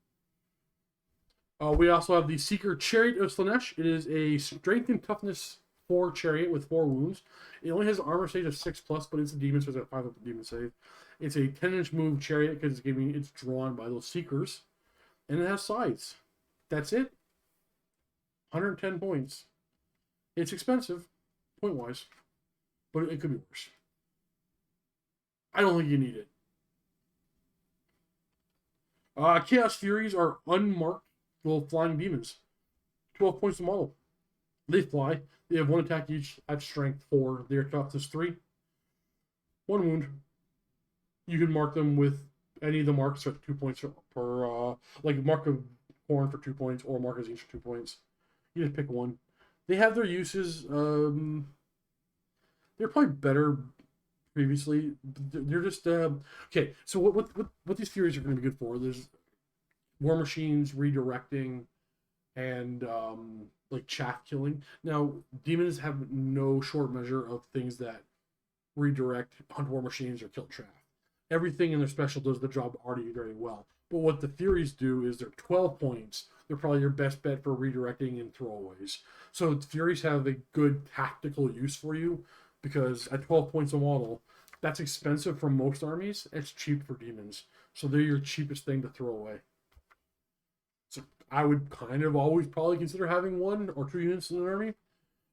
We also have the Seeker Chariot of Slaanesh. It is a strength and toughness 4 chariot with 4 wounds. It only has an armor save of 6+, but it's a demon, so it's got 5 up the demon save. It's a 10-inch move chariot because it's drawn by those Seekers. And it has sides. That's it. 110 points. It's expensive, point-wise. But it could be worse. I don't think you need it. Chaos Furies are unmarked little flying demons. 12 points a model. They fly. They have 1 attack each at strength 4. Their toughness 3. 1 wound. You can mark them with any of the marks at 2 points per, like Mark of Horn for 2 points or Mark of each for 2 points. You just pick one. They have their uses. They're probably better previously. They're just okay. So what these Furies are going to be good for? There's war machines, redirecting, and like chaff killing. Now, demons have no short measure of things that redirect, hunt war machines, or kill chaff. Everything in their special does the job already very well. But what the Furies do is they're 12 points. They're probably your best bet for redirecting and throwaways. So the Furies have a good tactical use for you because at 12 points a model, that's expensive for most armies. It's cheap for demons. So they're your cheapest thing to throw away. So I would kind of always probably consider having 1 or 2 units in an army.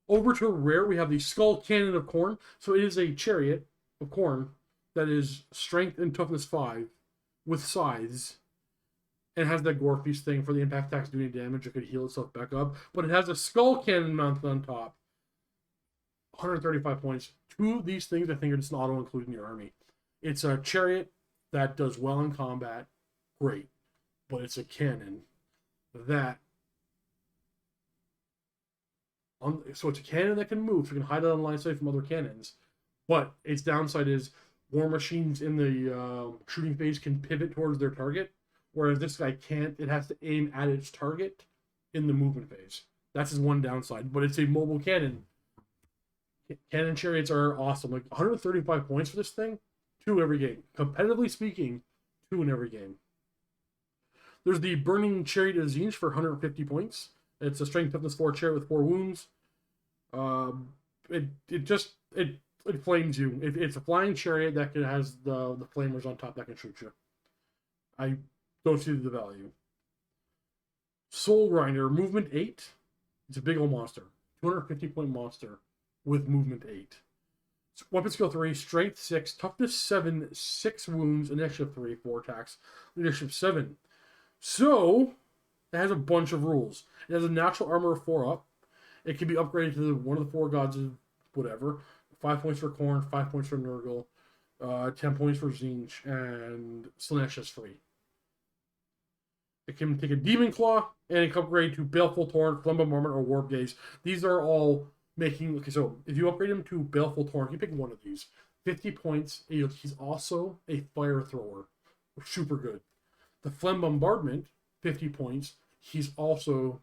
Over to rare, we have the Skull Cannon of Khorne. So it is a chariot of Khorne that is strength and toughness 5 with scythes. And has that Gore Feast thing for the impact attacks doing damage. It could heal itself back up. But it has a Skull Cannon mounted on top. 135 points. 2 of these things I think are just an auto-include in your army. It's a chariot that does well in combat. Great. But it's a cannon that... So it's a cannon that can move. So you can hide it on line of sight from other cannons. But its downside is war machines in the shooting phase can pivot towards their target. Whereas this guy can't. It has to aim at its target in the movement phase. That's his one downside. But it's a mobile cannon. Cannon chariots are awesome. Like 135 points for this thing. 2 every game. Competitively speaking, 2 in every game. There's the Burning Chariot of Tzeentch for 150 points. It's a strength toughness 4 chariot with 4 wounds. It flames you. It's a flying chariot that has the flamers on top that can shoot you. I don't see the value. Soul Grinder, movement 8. It's a big old monster. 250 point monster with movement 8. Weapon skill 3, strength 6, toughness 7, 6 wounds, initiative 3, 4 attacks, leadership 7. So, it has a bunch of rules. It has a natural armor of 4 up. It can be upgraded to one of the 4 gods of whatever. 5 points for Khorne, 5 points for Nurgle, 10 points for Tzeentch, and Slaanesh is free. It can take a Demon Claw, and it can upgrade to Baleful Torrent, Flame Bombardment, or Warp Gaze. These are all making... Okay, so if you upgrade him to Baleful Torrent, you pick one of these. 50 points. He's also a Fire Thrower. Super good. The Flame Bombardment, 50 points. He's also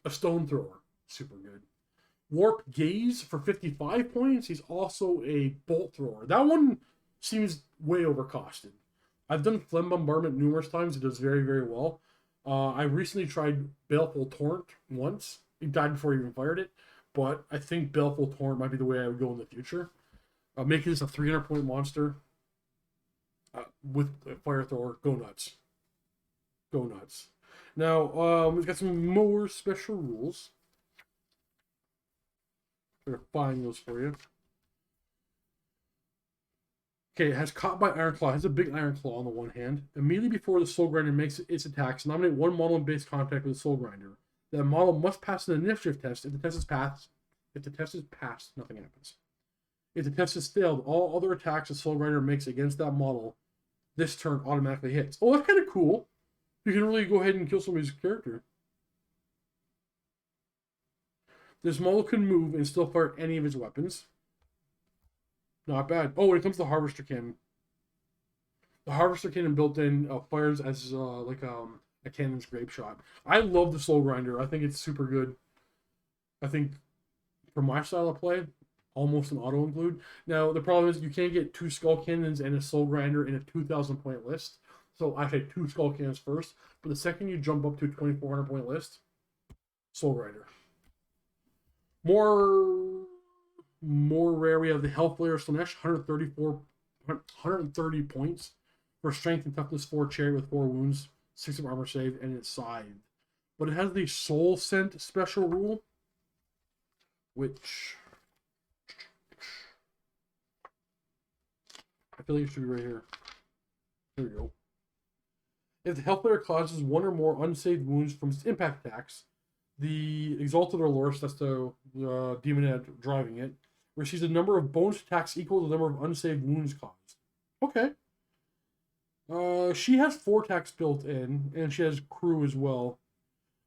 a Stone Thrower. Super good. Warp Gaze for 55 points. He's also a Bolt Thrower. That one seems way overcosted. I've done Flame Bombardment numerous times. It does very, very well. I recently tried Baleful Torrent once. He died before he even fired it. But I think Baleful Torrent might be the way I would go in the future. Making this a 300-point monster with a Fire Thrower. Go nuts. Go nuts. Now, we've got some more special rules. I'm going to find those for you. Okay, it has Caught by Iron Claw. It has a big Iron Claw on the one hand. Immediately before the Soul Grinder makes its attacks, nominate 1 model in base contact with the Soul Grinder. That model must pass an initiative test. If the test is passed, nothing happens. If the test is failed, all other attacks the Soul Grinder makes against that model this turn automatically hits. Oh, that's kind of cool. You can really go ahead and kill somebody's character. This model can move and still fire any of his weapons. Not bad. Oh, when it comes to the Harvester Cannon. The Harvester Cannon built in fires as a cannon's grape shot. I love the Soul Grinder. I think it's super good. I think for my style of play, almost an auto-include. Now, the problem is you can't get 2 Skull Cannons and a Soul Grinder in a 2,000-point list. So I say 2 Skull Cannons first. But the second you jump up to a 2,400-point list, Soul Grinder. More rare, we have the Hellflayer Slaanesh, 130 points for strength and toughness 4 chariot with 4 wounds, 6 of armor save, and it's scythed. But it has the Soul Scent special rule, which I feel like it should be right here. There we go. If the Hellflayer causes 1 or more unsaved wounds from its impact attacks, the Exalted or Lorst, that's the demon driving it, receives a number of bonus attacks equal to the number of unsaved wounds caused. Okay. She has 4 attacks built in, and she has crew as well.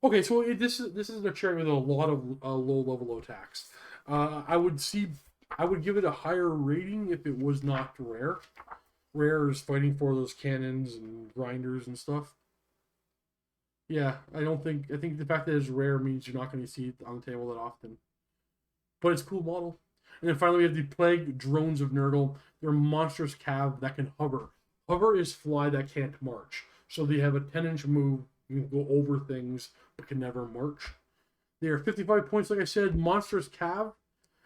Okay, so this is a chariot with a lot of low-level attacks. I would give it a higher rating if it was not rare. rare is fighting for those cannons and grinders and stuff. Yeah, I think the fact that it's rare means you're not going to see it on the table that often. But it's a cool model. And then finally we have the Plague Drones of Nurgle. They're monstrous cav that can hover. Hover is fly that can't march. So they have a 10-inch move. You can go over things, but can never march. They are 55 points, like I said. Monstrous cav.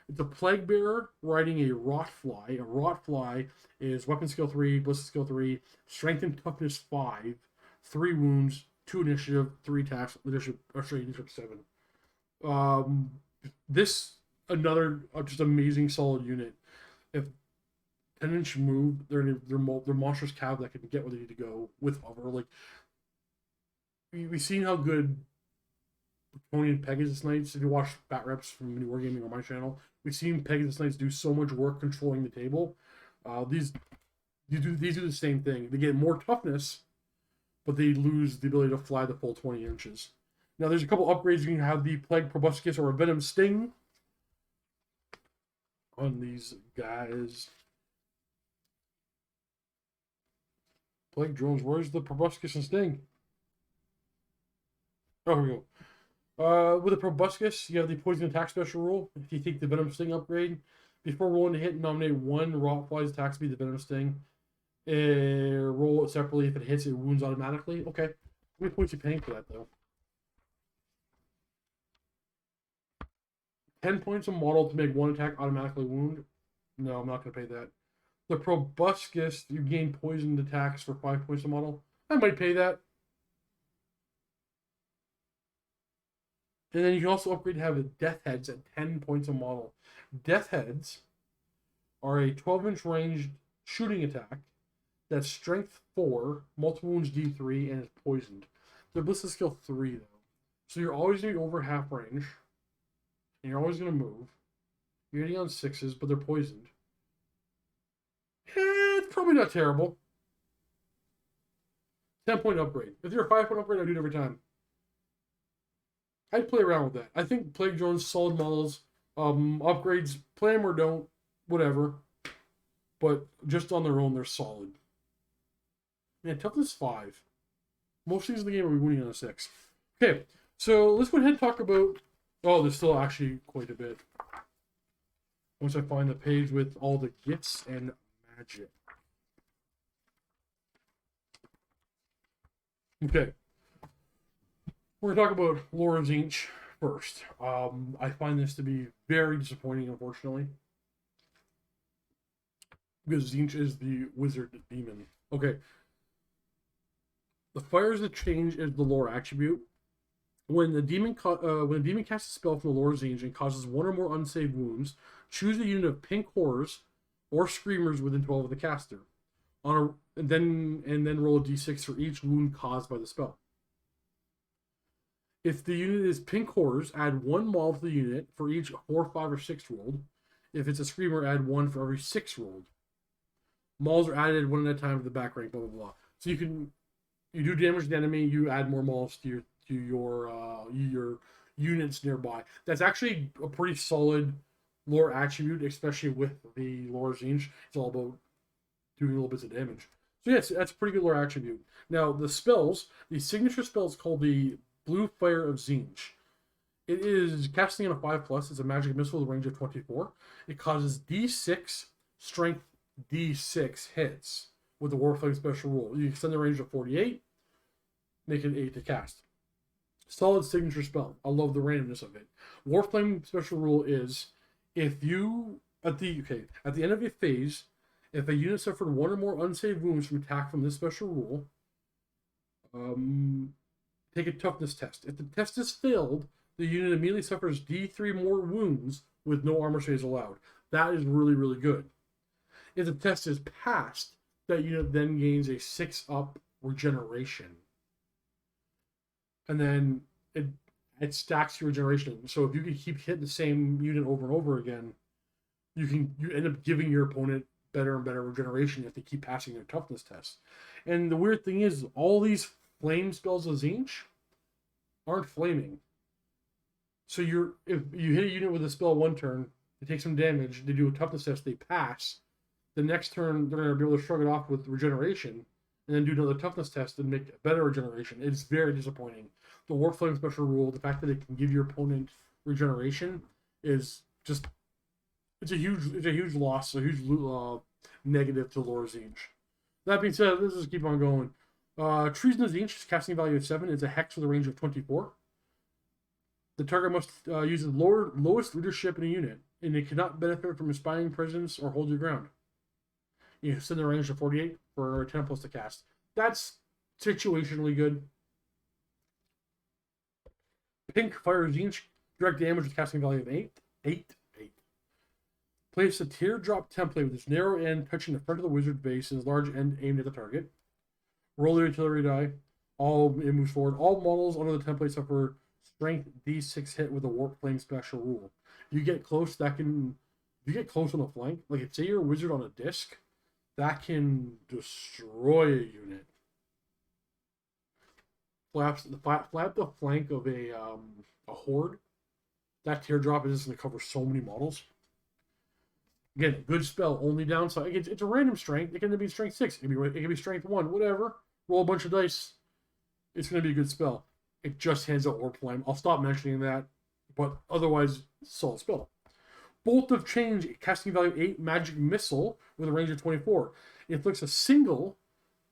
It's a Plague Bearer riding a Rot Fly. A Rot Fly is Weapon Skill 3, Ballistic Skill 3, Strength and Toughness 5, 3 wounds, 2 initiative, 3 attacks, initiative 7. This another just amazing solid unit. If 10-inch move, they're monstrous cav that can get where they need to go with hover. Like we've seen how good Tony and Pegasus Knights. If you watch Bat Reps from New Wargaming on my channel, we've seen Pegasus Knights do so much work controlling the table. These do the same thing. They get more toughness, but they lose the ability to fly the full 20 inches. Now, there's a couple upgrades. You can have the Plague Proboscis or a Venom Sting on these guys. Plague Drones, where's the Proboscis and Sting? Oh, here we go. With a Proboscis, you have the Poison Attack Special rule. If you take the Venom Sting upgrade, before rolling to hit, nominate one Rotfly's attack speed, the Venom Sting. Roll it separately. If it hits, it wounds automatically. Okay. How many points are you paying for that, though? 10 points a model to make one attack automatically wound? No, I'm not going to pay that. The Proboscis, you gain poisoned attacks for 5 points a model. I might pay that. And then you can also upgrade to have Death Heads at 10 points a model. Death Heads are a 12-inch ranged shooting attack that's strength 4, multiple wounds D3, and is poisoned. They're ballistic skill 3, though. So you're always going to be over half range. And you're always going to move. You're hitting on 6s, but they're poisoned. It's probably not terrible. 10-point upgrade. If you're a 5-point upgrade, I do it every time. I'd play around with that. I think Plague Drones, solid models, upgrades, play them or don't, whatever. But just on their own, they're solid. Man, toughness 5. Most things in the game are winning on a 6. Okay, so let's go ahead and talk about... Oh, there's still actually quite a bit. Once I find the page with all the gifts and magic. Okay. We're going to talk about Lore of Tzeentch first. I find this to be very disappointing, unfortunately. Because Tzeentch is the wizard demon. Okay. The Fires that Change is the lore attribute. When the demon casts a spell from the Lore of Tzeentch and causes 1 or more unsaved wounds, choose a unit of pink horrors or screamers within 12 of the caster. And then roll a d6 for each wound caused by the spell. If the unit is pink horrors, add 1 mob to the unit for each 4, 5, or 6 rolled. If it's a screamer, add 1 for every 6 rolled. Mauls are added 1 at a time to the back rank, blah blah blah. So you do damage to the enemy, you add more mauls to your units nearby. That's actually a pretty solid lore attribute, especially with the Lore of Tzeentch. It's all about doing little bits of damage. So yes, that's a pretty good lore attribute. Now the spells, the signature spell is called the Blue Fire of Tzeentch. It is casting on a 5+. It's a magic missile with a range of 24. It causes D6 strength D6 hits with the Warflame special rule. You extend the range to 48, make it 8 to cast. Solid signature spell. I love the randomness of it. Warflame special rule is if you at the end of a phase, if a unit suffered 1 or more unsaved wounds from attack from this special rule, take a toughness test. If the test is failed, the unit immediately suffers D3 more wounds with no armor saves allowed. That is really, really good. If the test is passed, that unit then gains a 6-up regeneration. And then it stacks your regeneration. So if you can keep hitting the same unit over and over again, you end up giving your opponent better and better regeneration if they keep passing their toughness tests. And the weird thing is, all these flame spells of Tzeentch aren't flaming. So if you hit a unit with a spell 1 turn, they take some damage, they do a toughness test, they pass, the next turn they're going to be able to shrug it off with regeneration and then do another toughness test and make a better regeneration. It's very disappointing. The Warp Flame special rule, the fact that it can give your opponent regeneration, is just it's a huge loss, a huge negative to Lore Zinch. That being said, let's just keep on going. Treason of Zinch, casting value of 7, is a hex with a range of 24. The target must use the lowest leadership in a unit, and it cannot benefit from inspiring presence or hold your ground. You send the range to 48 for 10 plus to cast. That's situationally good. Pink Fire Zinch, direct damage with casting value of 8. Place a teardrop template with its narrow end touching the front of the wizard base and its large end aimed at the target. Roll the artillery die. It moves forward. All models under the template suffer strength D6 hit with a Warp Flame special rule. You get close, if you get close on the flank, like say you're a wizard on a disc, that can destroy a unit. Flap the flank of a horde. That teardrop is just going to cover so many models. Again, good spell. Only downside, it's a random strength. It can be strength 6. It can be strength 1. Whatever. Roll a bunch of dice. It's going to be a good spell. It just hands out Warp Flame. I'll stop mentioning that, but otherwise, solid spell. Bolt of Change, casting value 8, magic missile with a range of 24. It inflicts a single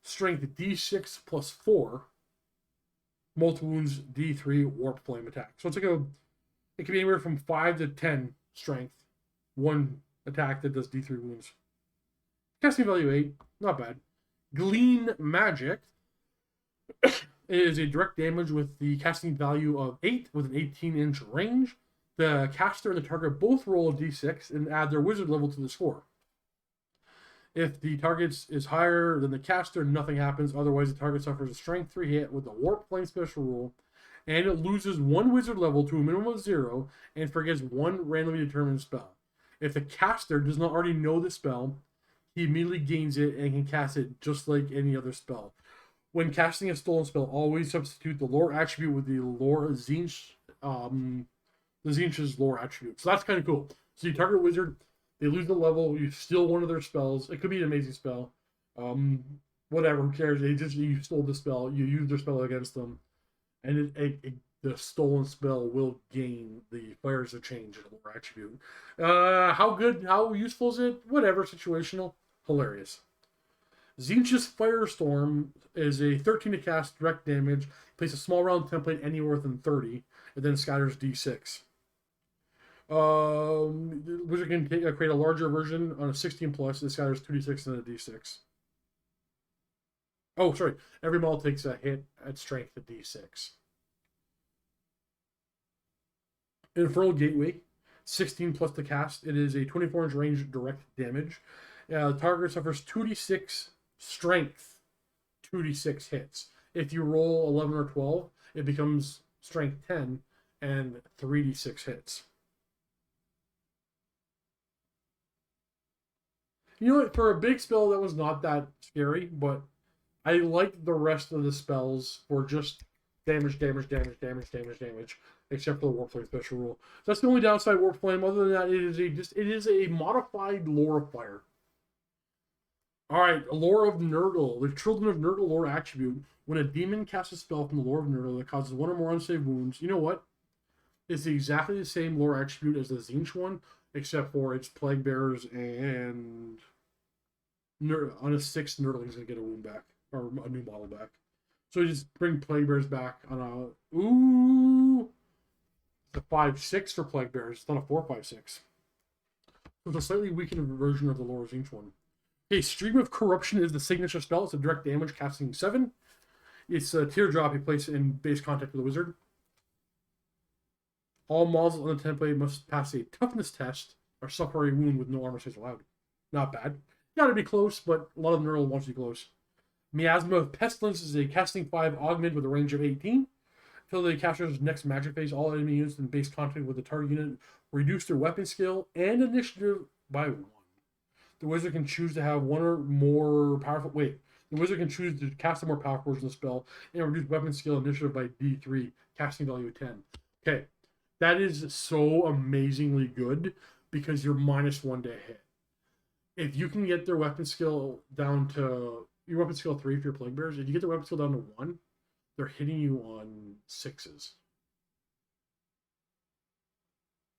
strength D6 plus 4, multiple wounds D3 Warp Flame attack. So it's like it can be anywhere from 5 to 10 strength. One attack that does D3 wounds. Casting value 8, not bad. Glean Magic. It is a direct damage with the casting value of 8 with an 18-inch range. The caster and the target both roll a d6 and add their wizard level to the score. If the target is higher than the caster, nothing happens. Otherwise, the target suffers a strength 3 hit with the Warp Flame special rule, and it loses 1 wizard level to a minimum of 0 and forgets 1 randomly determined spell. If the caster does not already know the spell, he immediately gains it and can cast it just like any other spell. When casting a stolen spell, always substitute the lore attribute with the lore Zinch, the Zinch's lore attribute. So that's kind of cool. So you target a wizard, they lose the level, you steal one of their spells. It could be an amazing spell. Whatever, who cares? You stole the spell, you use their spell against them, and the stolen spell will gain the Fires of Change lore attribute. How useful is it? Whatever, situational, hilarious. Zinch's Firestorm is a 13 to cast direct damage. Place a small round template anywhere within 30, and then scatters d6. The wizard can create a larger version on a 16 plus. It scatters 2d6 and a d6. Oh, sorry. Every model takes a hit at strength of d6. Infernal Gateway, 16 plus to cast. It is a 24-inch range direct damage. The target suffers 2d6 strength, 2d6 hits. If you roll 11 or 12, it becomes strength 10 and 3d6 hits. You know what? For a big spell, that was not that scary, but I like the rest of the spells for just damage, except for the Warp Flame special rule. That's the only downside Warp Flame. Other than that, it is a modified lore of fire. Alright, Lore of Nurgle. The Children of Nurgle lore attribute. When a demon casts a spell from the Lore of Nurgle that causes 1 or more unsaved wounds, you know what? It's exactly the same lore attribute as the Zinch one, except for its Plague Bearers and on a 6, Nurgling's going to get a wound back, or a new model back. So you just bring Plague Bearers back on a... Ooh! It's a 5-6 for Plague Bearers. It's not a 4-5-6. So it's a slightly weakened version of the Lore Zinch one. Okay, Stream of Corruption is the signature spell. It's a direct damage, casting 7. It's a teardrop you place in base contact with the wizard. All models on the template must pass a toughness test or suffer a wound with no armor saves allowed. Not bad. Gotta be close, but a lot of Nurgle wants to be close. Miasma of Pestilence is a casting 5 augment with a range of 18. Until the caster's next magic phase, all enemy units in base contact with the target unit reduce their weapon skill and initiative by 1. The wizard can choose to have 1 or more powerful... Wait. The wizard can choose to cast a more powerful version of the spell and reduce weapon skill initiative by D3, casting value of 10. Okay. That is so amazingly good because you're -1 to hit. if you can get their weapon skill down to your weapon skill 3 if you're plague bearers, if you get their weapon skill down to 1, they're hitting you on 6s.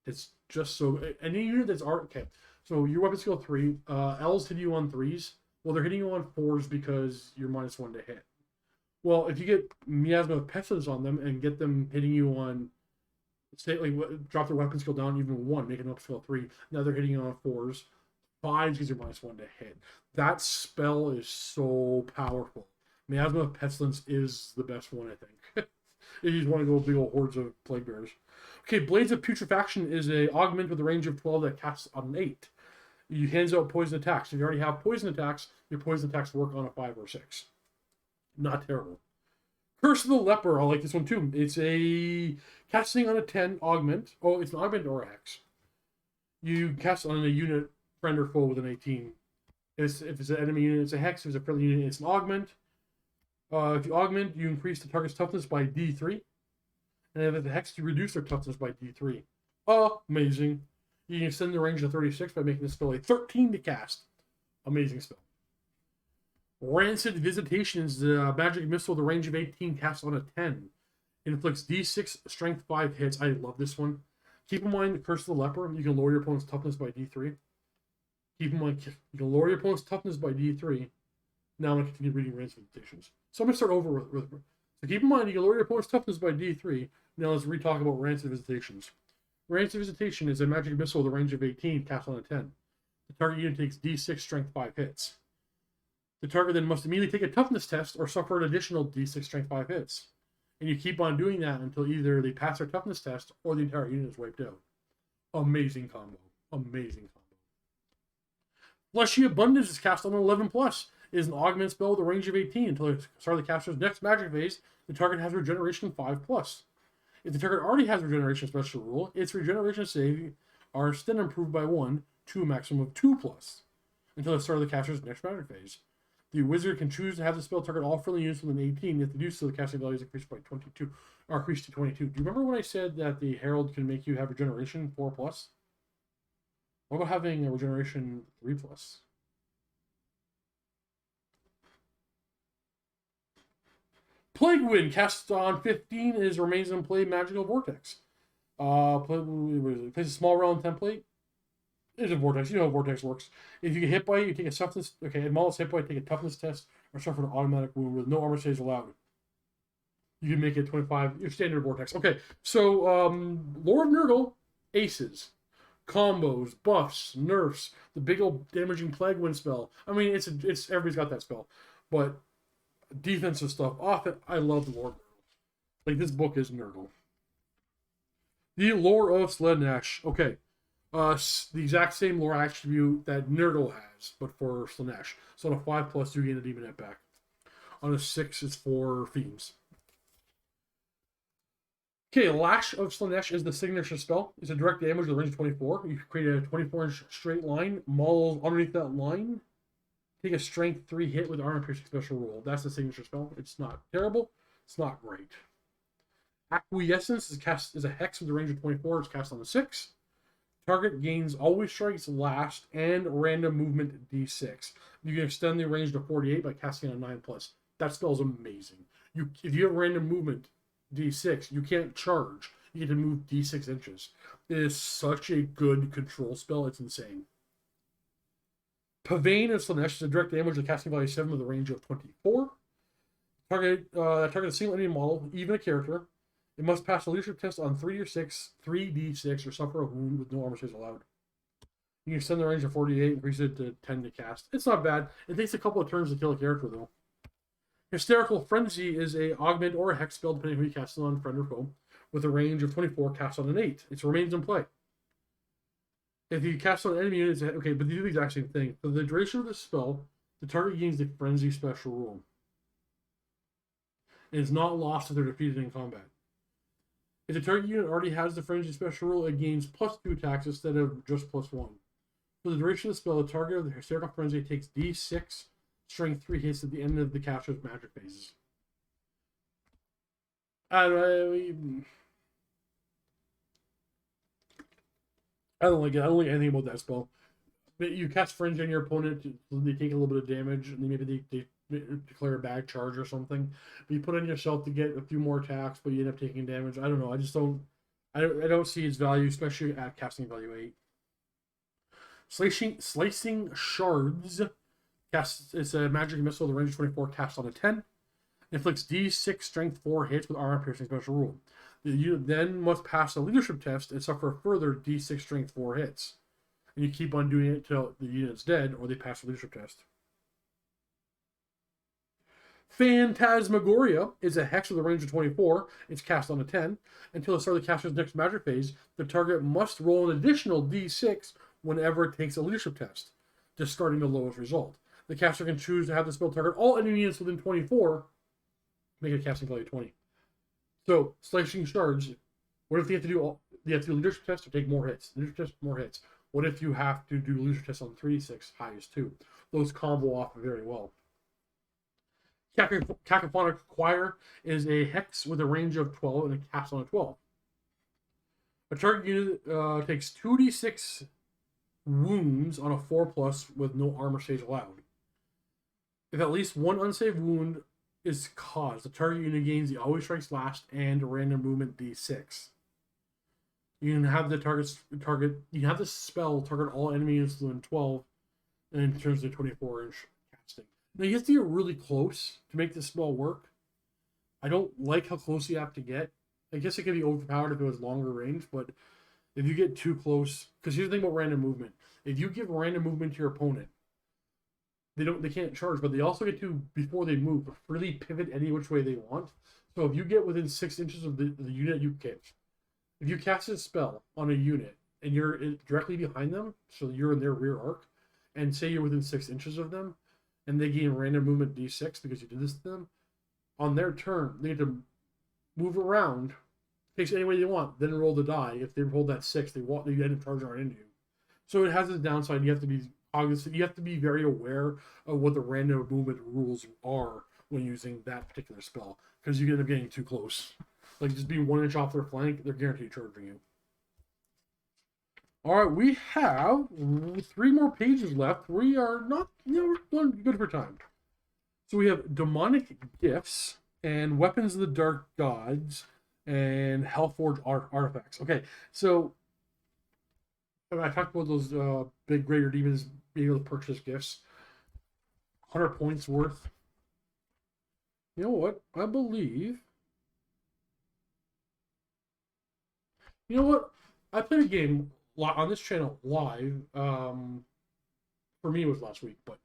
It's just so any unit that's okay. So your weapon skill 3, L's hit you on 3s. Well, they're hitting you on 4s because you're -1 to hit. Well, if you get Miasma of Pestilence on them and get them hitting you on, say, like, drop their weapon skill down even 1, make an weapon skill 3. Now they're hitting you on 4s. 5s gives you -1 to hit. That spell is so powerful. Miasma of Pestilence is the best one, I think. If you just want to go big old hordes of plague bearers. Okay, Blades of Putrefaction is a augment with a range of 12 that casts on an 8. You hands out poison attacks. If you already have poison attacks, your poison attacks work on a 5 or 6. Not terrible. Curse of the Leper, I like this one too. It's a casting on a 10 augment. Oh, it's an augment or a hex. You cast on a unit, friend or foe with an 18. If it's an enemy unit, it's a hex. If it's a friendly unit, it's an augment. If you augment, you increase the target's toughness by D3. And if it's a hex, you reduce their toughness by D3. Amazing. You can extend the range to 36 by making this spell a 13 to cast. Amazing spell. Rancid Visitation is the magic missile with a range of 18 cast on a 10. It inflicts D6 strength 5 hits. I love this one. Keep in mind the Curse of the Leper. You can lower your opponent's toughness by D3. Keep in mind you can lower your opponent's toughness by D3. Now I'm going to continue reading Rancid Visitations. So I'm going to start over with so keep in mind you can lower your opponent's toughness by D3. Now let's re-talk about Rancid Visitations. Rancid Visitation is a magic missile with a range of 18 cast on a 10. The target unit takes D6 strength 5 hits. The target then must immediately take a toughness test or suffer an additional D6 strength 5 hits. And you keep on doing that until either they pass their toughness test or the entire unit is wiped out. Amazing combo. Amazing combo. Fleshy Abundance is cast on an 11 plus. It is an augment spell with a range of 18 until the start of the caster's next magic phase. The target has regeneration 5 plus. If the target already has regeneration special rule, its regeneration save are instead improved by 1 to a maximum of 2 plus until the start of the caster's next magic phase. The wizard can choose to have the spell target all friendly units with an 18. If they do so, the casting value is increased by 22, or increased to 22. Do you remember when I said that the Herald can make you have regeneration 4 plus? What about having a regeneration 3 plus? Plague Wind cast on 15 is remains in play Magical Vortex. Plays a small round template. It's a vortex. You know how vortex works. If you get hit by it, you take a toughness. Okay, at Maul's hit by it, take a toughness test or suffer an automatic wound with no armor saves allowed. You can make it 25. Your standard vortex. Okay, so Lord of Nurgle, aces, combos, buffs, nerfs, the big old damaging plague wind spell. I mean, it's everybody's got that spell, but defensive stuff. Often, I love the Lord. Like this book is Nurgle. The lore of Slaanesh. Okay. The exact same lore attribute that Nurgle has, but for Slaanesh. So on a 5 plus, you gain a Demonette back. On a 6, it's for Fiends. Okay, Lash of Slaanesh is the signature spell. It's a direct damage with a range of 24. You create a 24-inch straight line. Maul underneath that line. Take a strength 3 hit with armor piercing special roll. That's the signature spell. It's not terrible. It's not great. Acquiescence is a hex with a range of 24. It's cast on the 6. Target gains always strikes last and random movement D6. You can extend the range to 48 by casting a 9 plus. That spell is amazing. If you have random movement D6, you can't charge. You get to move D6 inches. It is such a good control spell. It's insane. Pavane of Slaanesh is a direct damage with a casting value 7 with a range of 24. Target a single enemy model, even a character. It must pass a leadership test on 3d6, or suffer a wound with no armor saves allowed. You can extend the range of 48, increase it to 10 to cast. It's not bad. It takes a couple of turns to kill a character, though. Hysterical Frenzy is a augment or a hex spell, depending on who you cast it on, friend or foe, with a range of 24, cast on an 8. It remains in play. If you cast on an enemy unit, okay, but they do the exact same thing. For the duration of this spell, the target gains the Frenzy special rule. It is not lost if they're defeated in combat. If the target unit already has the Frenzy special rule, it gains +2 attacks instead of just +1. For the duration of the spell, the target of the Hysterical Frenzy takes D6 strength 3 hits at the end of the caster's magic phases. I don't like it. I don't like anything about that spell. you cast Fringe on your opponent, they take a little bit of damage, and maybe they declare a bag charge or something. But you put on yourself to get a few more attacks, but you end up taking damage. I don't know. I just don't. I don't see its value, especially at casting value 8. Slicing Shards. It's a magic missile. The range of 24. Cast on a 10. Inflicts D6 Strength 4 hits with armor piercing special rule. The unit then must pass a leadership test and suffer a further D6 Strength 4 hits. And you keep on doing it until the unit's dead or they pass the leadership test. Phantasmagoria is a hex with a range of 24. It's cast on a 10. Until the start of the caster's next magic phase, the target must roll an additional D6 whenever it takes a leadership test, discarding the lowest result. The caster can choose to have the spell target all enemy units within 24, make a casting value 20. So, Slicing Shards, what if they have to do leadership test to take more hits? Leadership test, more hits. What if you have to do leadership test on 3d6, highest 2? Those combo off very well. Cacophonic Choir is a hex with a range of 12 and a cast on a 12. A target unit takes 2d6 wounds on a 4+ with no armor stage allowed. If at least one unsaved wound is caused, the target unit gains the Always Strikes Last and random movement d6. You can have you have the spell target all enemy units within 12, and in terms of 24-inch casting. Now you have to get really close to make this spell work. I don't like how close you have to get. I guess it can be overpowered if it was longer range, but if you get too close, because here's the thing about random movement: if you give random movement to your opponent, they can't charge, but they also get to, before they move, really pivot any which way they want. So if you get within 6 inches of the unit you catch, if you cast a spell on a unit and you're directly behind them, so you're in their rear arc, and say you're within 6 inches of them, and they gain random movement d6 because you did this to them, on their turn, they have to move around, takes any way they want, then roll the die. If they roll that 6, they end up charging right into you. So it has its downside. You have to be cognizant. You have to be very aware of what the random movement rules are when using that particular spell, because you end up getting too close. Like, just being 1 inch off their flank, they're guaranteed charging you. All right, we have 3 more pages left. We are not, we're doing good for time. So we have Demonic Gifts and Weapons of the Dark Gods and Hellforge artifacts. Okay, so I talked about those big greater demons being able to purchase gifts. 100 points worth. You know what? I believe. You know what? I played a game on this channel live. For me, it was last week, but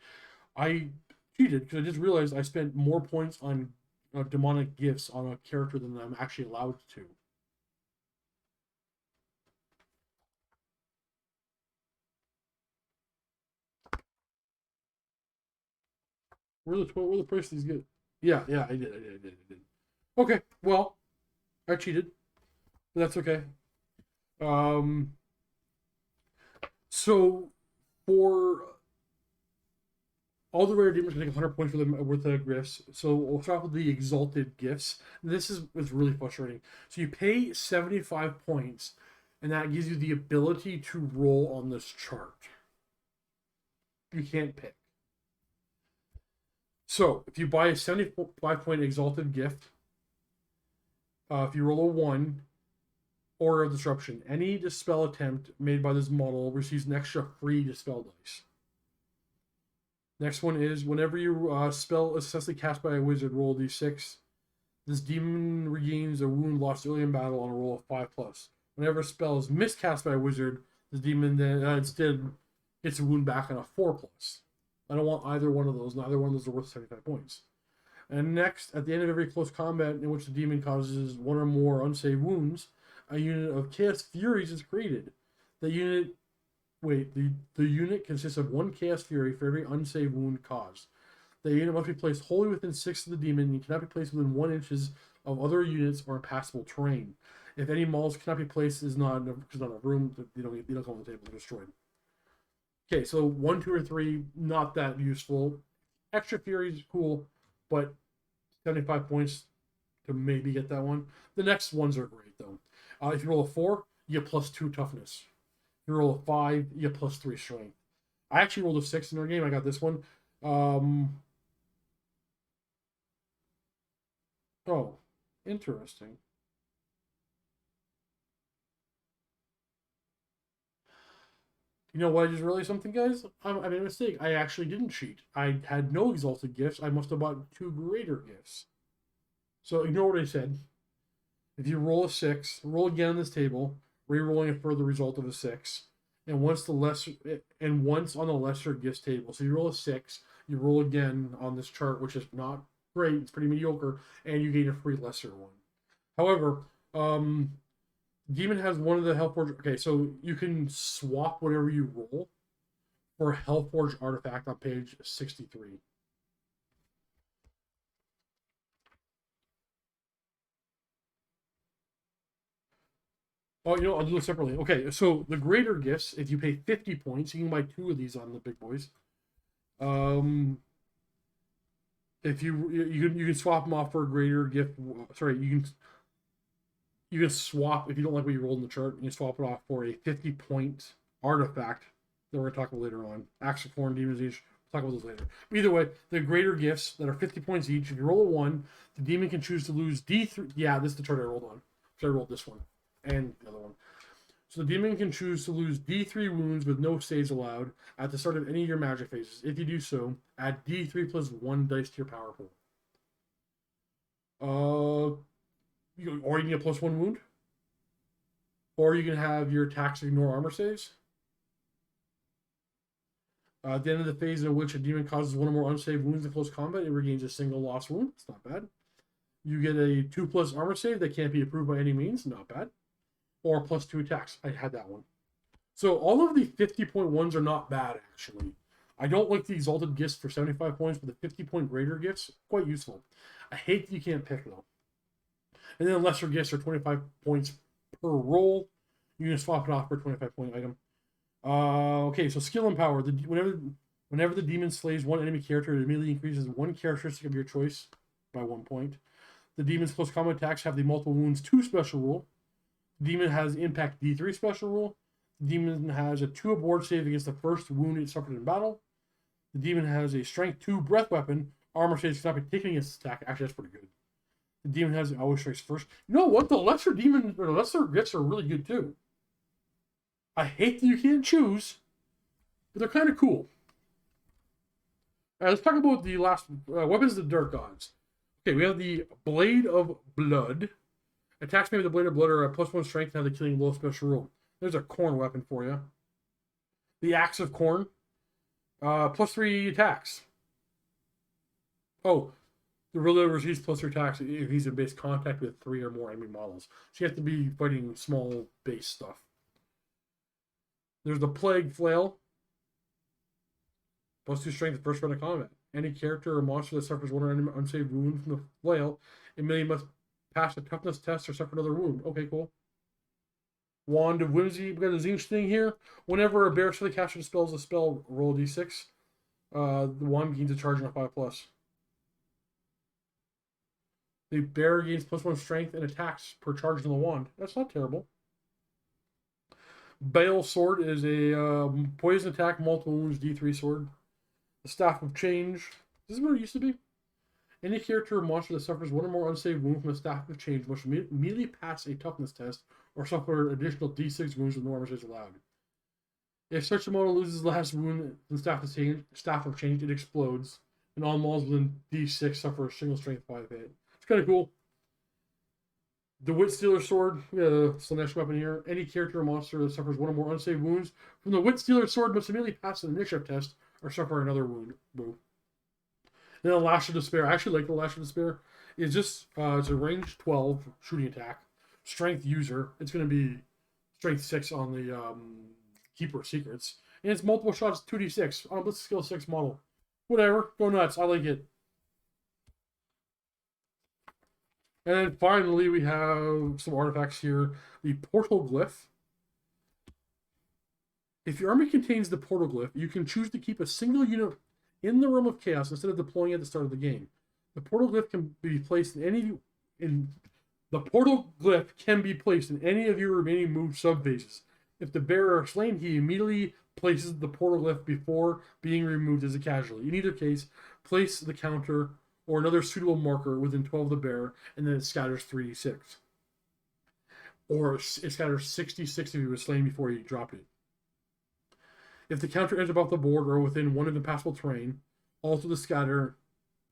I cheated because I just realized I spent more points on demonic gifts on a character than I'm actually allowed to. Where the price these get? Yeah, I did. Okay, well, I cheated. But that's okay. So for all the rare demons, I take 100 points for them worth of gifts. So we'll start with the exalted gifts. This is really frustrating. So you pay 75 points, and that gives you the ability to roll on this chart. You can't pick. So if you buy a 75-point exalted gift, if you roll a 1, Aura of Disruption, any dispel attempt made by this model receives an extra free dispel dice. Next one is, whenever your spell is successfully cast by a wizard, roll d6. This demon regains a wound lost early in battle on a roll of 5+. Whenever a spell is miscast by a wizard, this demon then instead gets a wound back on a 4+. I don't want either one of those. Neither one of those are worth 75 points. And next, at the end of every close combat in which the demon causes 1 or more unsaved wounds, a unit of Chaos Furies is created. The unit consists of 1 Chaos Fury for every unsaved wound caused. The unit must be placed wholly within 6 of the demon and cannot be placed within 1 inches of other units or impassable terrain. If any models cannot be placed, is not enough room. They don't come on the table. They're destroyed. Okay, so 1, 2, or 3, not that useful. Extra Fury is cool, but 75 points to maybe get that one. The next ones are great, though. If you roll a 4, you get +2 toughness. If you roll a 5, you get +3 strength. I actually rolled a 6 in our game. I got this one. Oh, interesting. You know what? I just realized something, guys. I made a mistake. I actually didn't cheat. I had no exalted gifts. I must have bought 2 greater gifts. So ignore what I said. If you roll a 6, roll again on this table, re-rolling it for the result of a 6. And once on the lesser gifts table. So you roll a 6, you roll again on this chart, which is not great, it's pretty mediocre, and you gain a free lesser one. However, Demon has one of the Hellforge. Okay, so you can swap whatever you roll for a Hellforge artifact on page 63. Oh, I'll do it separately. Okay, so the greater gifts, if you pay 50 points, you can buy 2 of these on the big boys. If you can swap them off for a greater gift. Sorry, you can swap if you don't like what you rolled in the chart. You can swap it off for a 50-point artifact that we're going to talk about later on. Axe of Corn, Demon's Age. We'll talk about those later. But either way, the greater gifts that are 50 points each. If you roll a 1, the demon can choose to lose D3. Yeah, this is the chart I rolled on. So I rolled this one and the other one. So the demon can choose to lose D3 wounds with no saves allowed at the start of any of your magic phases. If you do so, add D3 plus 1 dice to your power pool. Or you can get plus 1 wound. Or you can have your attacks ignore armor saves. At the end of the phase in which a demon causes 1 or more unsaved wounds in close combat, it regains a single lost wound. It's not bad. You get a 2+ armor save that can't be approved by any means. Not bad. Or plus 2 attacks. I had that one. So all of the 50-point ones are not bad, actually. I don't like the exalted gifts for 75 points, but the 50-point greater gifts, quite useful. I hate that you can't pick, though. And then lesser gifts are 25 points per roll. You can swap it off for a 25-point item. Okay, so skill and power. Whenever the demon slays one enemy character, it immediately increases 1 characteristic of your choice by 1 point. The demon's close combat attacks have the multiple wounds 2 special rule. Demon has impact D3 special rule. The demon has a 2 aboard save against the first wound it suffered in battle. The demon has a strength 2 breath weapon. Armor saves cannot be taken against this attack. Actually, that's pretty good. The demon has always strikes first. You know what? The lesser gifts are really good too. I hate that you can't choose, but they're kind of cool. Let's talk about the last weapons of the Dark Gods. Okay, we have the Blade of Blood. Attacks made with the Blade of Blood are a +1 strength and have the killing blow special rule. There's a corn weapon for you. The Axe of Corn. +3 attacks. Oh, the ruler receives +3 attacks if he's in base contact with 3 or more enemy models. So you have to be fighting small base stuff. There's the Plague Flail. +2 strength the first round of combat. Any character or monster that suffers 1 unsaved wound from the flail immediately must pass a toughness test or suffer another wound. Okay, cool. Wand of Whimsy. We got a Zinch thing here. Whenever a bear for the caster dispels a spell, roll a d6. The wand gains a charge on a 5+. The bear gains +1 strength and attacks per charge on the wand. That's not terrible. Bale Sword is a poison attack, multiple wounds, D3 sword. The Staff of Change. This is where it used to be. Any character or monster that suffers 1 or more unsaved wounds from the Staff of Change must immediately pass a toughness test or suffer additional D6 wounds with no armor saves allowed. If such a model loses the last wound from the Staff of Change, it explodes, and all models within D6 suffer a single strength 5 hit. It's kind of cool. The Wit Stealer Sword, we got a Slanesh weapon here. Any character or monster that suffers 1 or more unsaved wounds from the Wit Stealer Sword must immediately pass an initiative test or suffer another wound. Boo. Then the Lash of Despair. I actually like the Lash of Despair. It's just it's a range 12 shooting attack. Strength user. It's going to be strength 6 on the Keeper of Secrets. And it's multiple shots 2d6 on a Blitz skill 6 model. Whatever. Go nuts. I like it. And then finally, we have some artifacts here. The Portal Glyph. If your army contains the Portal Glyph, you can choose to keep a single unit in the Realm of Chaos instead of deploying it at the start of the game. The Portal Glyph can be placed in any of your remaining move subphases. If the bearer is slain, he immediately places the portaglyph before being removed as a casualty. In either case, place the counter or another suitable marker within 12 of the bearer, and then it scatters 3d6. Or it scatters 66 if he was slain before he dropped it. If the counter ends above the board or within one of impassable terrain, alter the scatter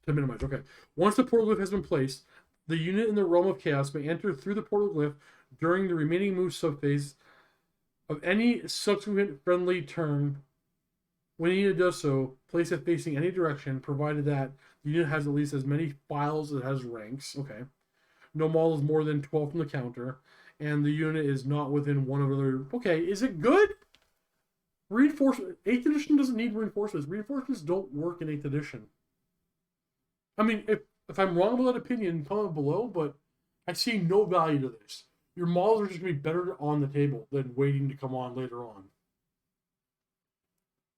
to minimize. Okay. Once the portaglyph has been placed, the unit in the realm of chaos may enter through the portaglyph during the remaining move subphase of any subsequent friendly turn. When the unit does so, place it facing any direction, provided that the unit has at least as many files as it has ranks. Okay. No models more than 12 from the counter, and the unit is not within one of other. Okay, is it good? Reinforcement. 8th edition doesn't need reinforcements. Reinforcements don't work in 8th edition. I mean, if I'm wrong about that opinion, comment below, but I see no value to this. Your models are just going to be better on the table than waiting to come on later on.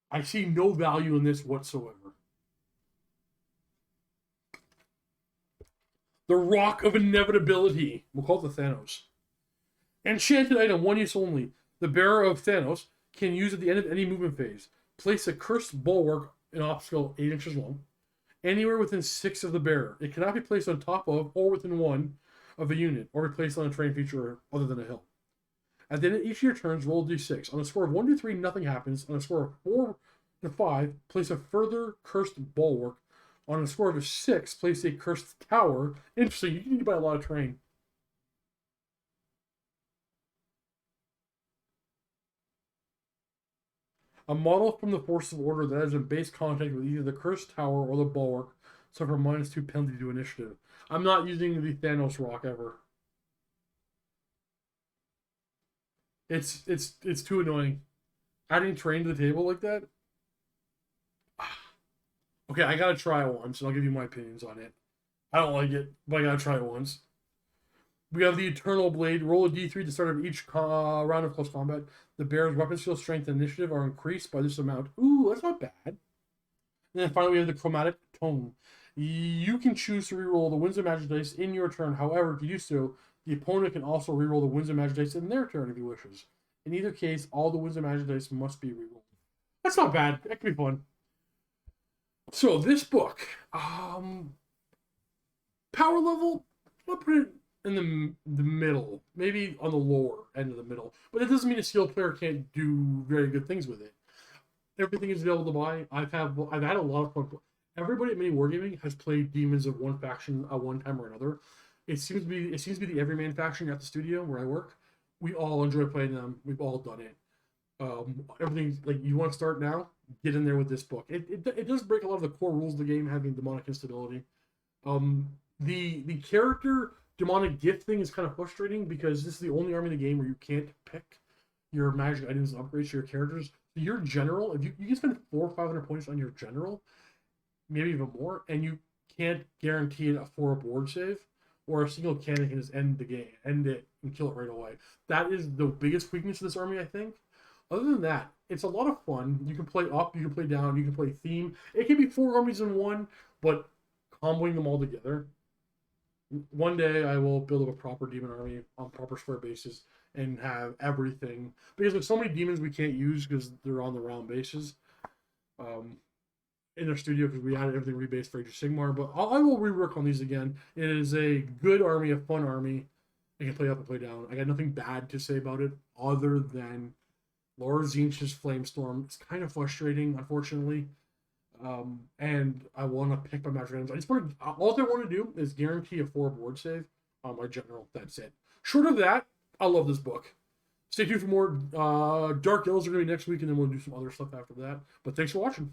I see no value in this whatsoever. The Rock of Inevitability. We'll call it the Thanos. Enchanted item, one use only. The bearer of Thanos can use at the end of any movement phase. Place a cursed bulwark, an obstacle 8 inches long, anywhere within 6 of the bearer. It cannot be placed on top of or within 1 of a unit, or be placed on a terrain feature other than a hill. At the end of each of your turns, roll d6. On a score of 1 to 3, nothing happens. On a score of 4 to 5, place a further cursed bulwark. On a score of 6, place a cursed tower. Interesting, you need to buy a lot of terrain. A model from the Forces of Order that is in base contact with either the cursed tower or the bulwark suffer -2 penalty to initiative. I'm not using the Thanos rock ever. It's too annoying. Adding terrain to the table like that. Okay, I gotta try it once, and I'll give you my opinions on it. I don't like it, but I gotta try it once. We have the Eternal Blade. Roll a d3 at the start of each round of close combat. The bearer's weapon skill, strength, and initiative are increased by this amount. Ooh, that's not bad. And then finally, we have the Chromatic Tone. You can choose to reroll the Winds of Magic dice in your turn. However, if you do so, the opponent can also reroll the Winds of Magic dice in their turn if he wishes. In either case, all the Winds of Magic dice must be rerolled. That's not bad. That could be fun. So this book, power level, I'll put it in the middle, maybe on the lower end of the middle. But that doesn't mean a skilled player can't do very good things with it. Everything is available to buy. I've had a lot of fun. Everybody at Mini Wargaming has played Demons of one faction at one time or another. It seems to be the everyman faction at the studio where I work. We all enjoy playing them. We've all done it. Everything, like, you want to start now, get in there with this book. It does break a lot of the core rules of the game, having demonic instability. The character demonic gift thing is kind of frustrating because this is the only army in the game where you can't pick your magic items and upgrades to your characters. So your general, if you can spend 400 or 500 points on your general, maybe even more, and you can't guarantee it for a board save, or a single cannon can just end the game, end it, and kill it right away. That is the biggest weakness of this army, I think. Other than that, it's a lot of fun. You can play up, you can play down, you can play theme. It can be 4 armies in one, but comboing them all together. One day I will build up a proper demon army on proper square bases and have everything. Because there's so many demons we can't use because they're on the round bases. In our studio, because we added everything rebased for Age of Sigmar. But I will rework on these again. It is a good army, a fun army. I can play up and play down. I got nothing bad to say about it other than Laura Zinch's Flamestorm. It's kind of frustrating, unfortunately. And I want to pick my magic items. All I want to do is guarantee a 4 board save on my general. That's it. Short of that, I love this book. Stay tuned for more. Dark Elves are going to be next week, and then we'll do some other stuff after that. But thanks for watching.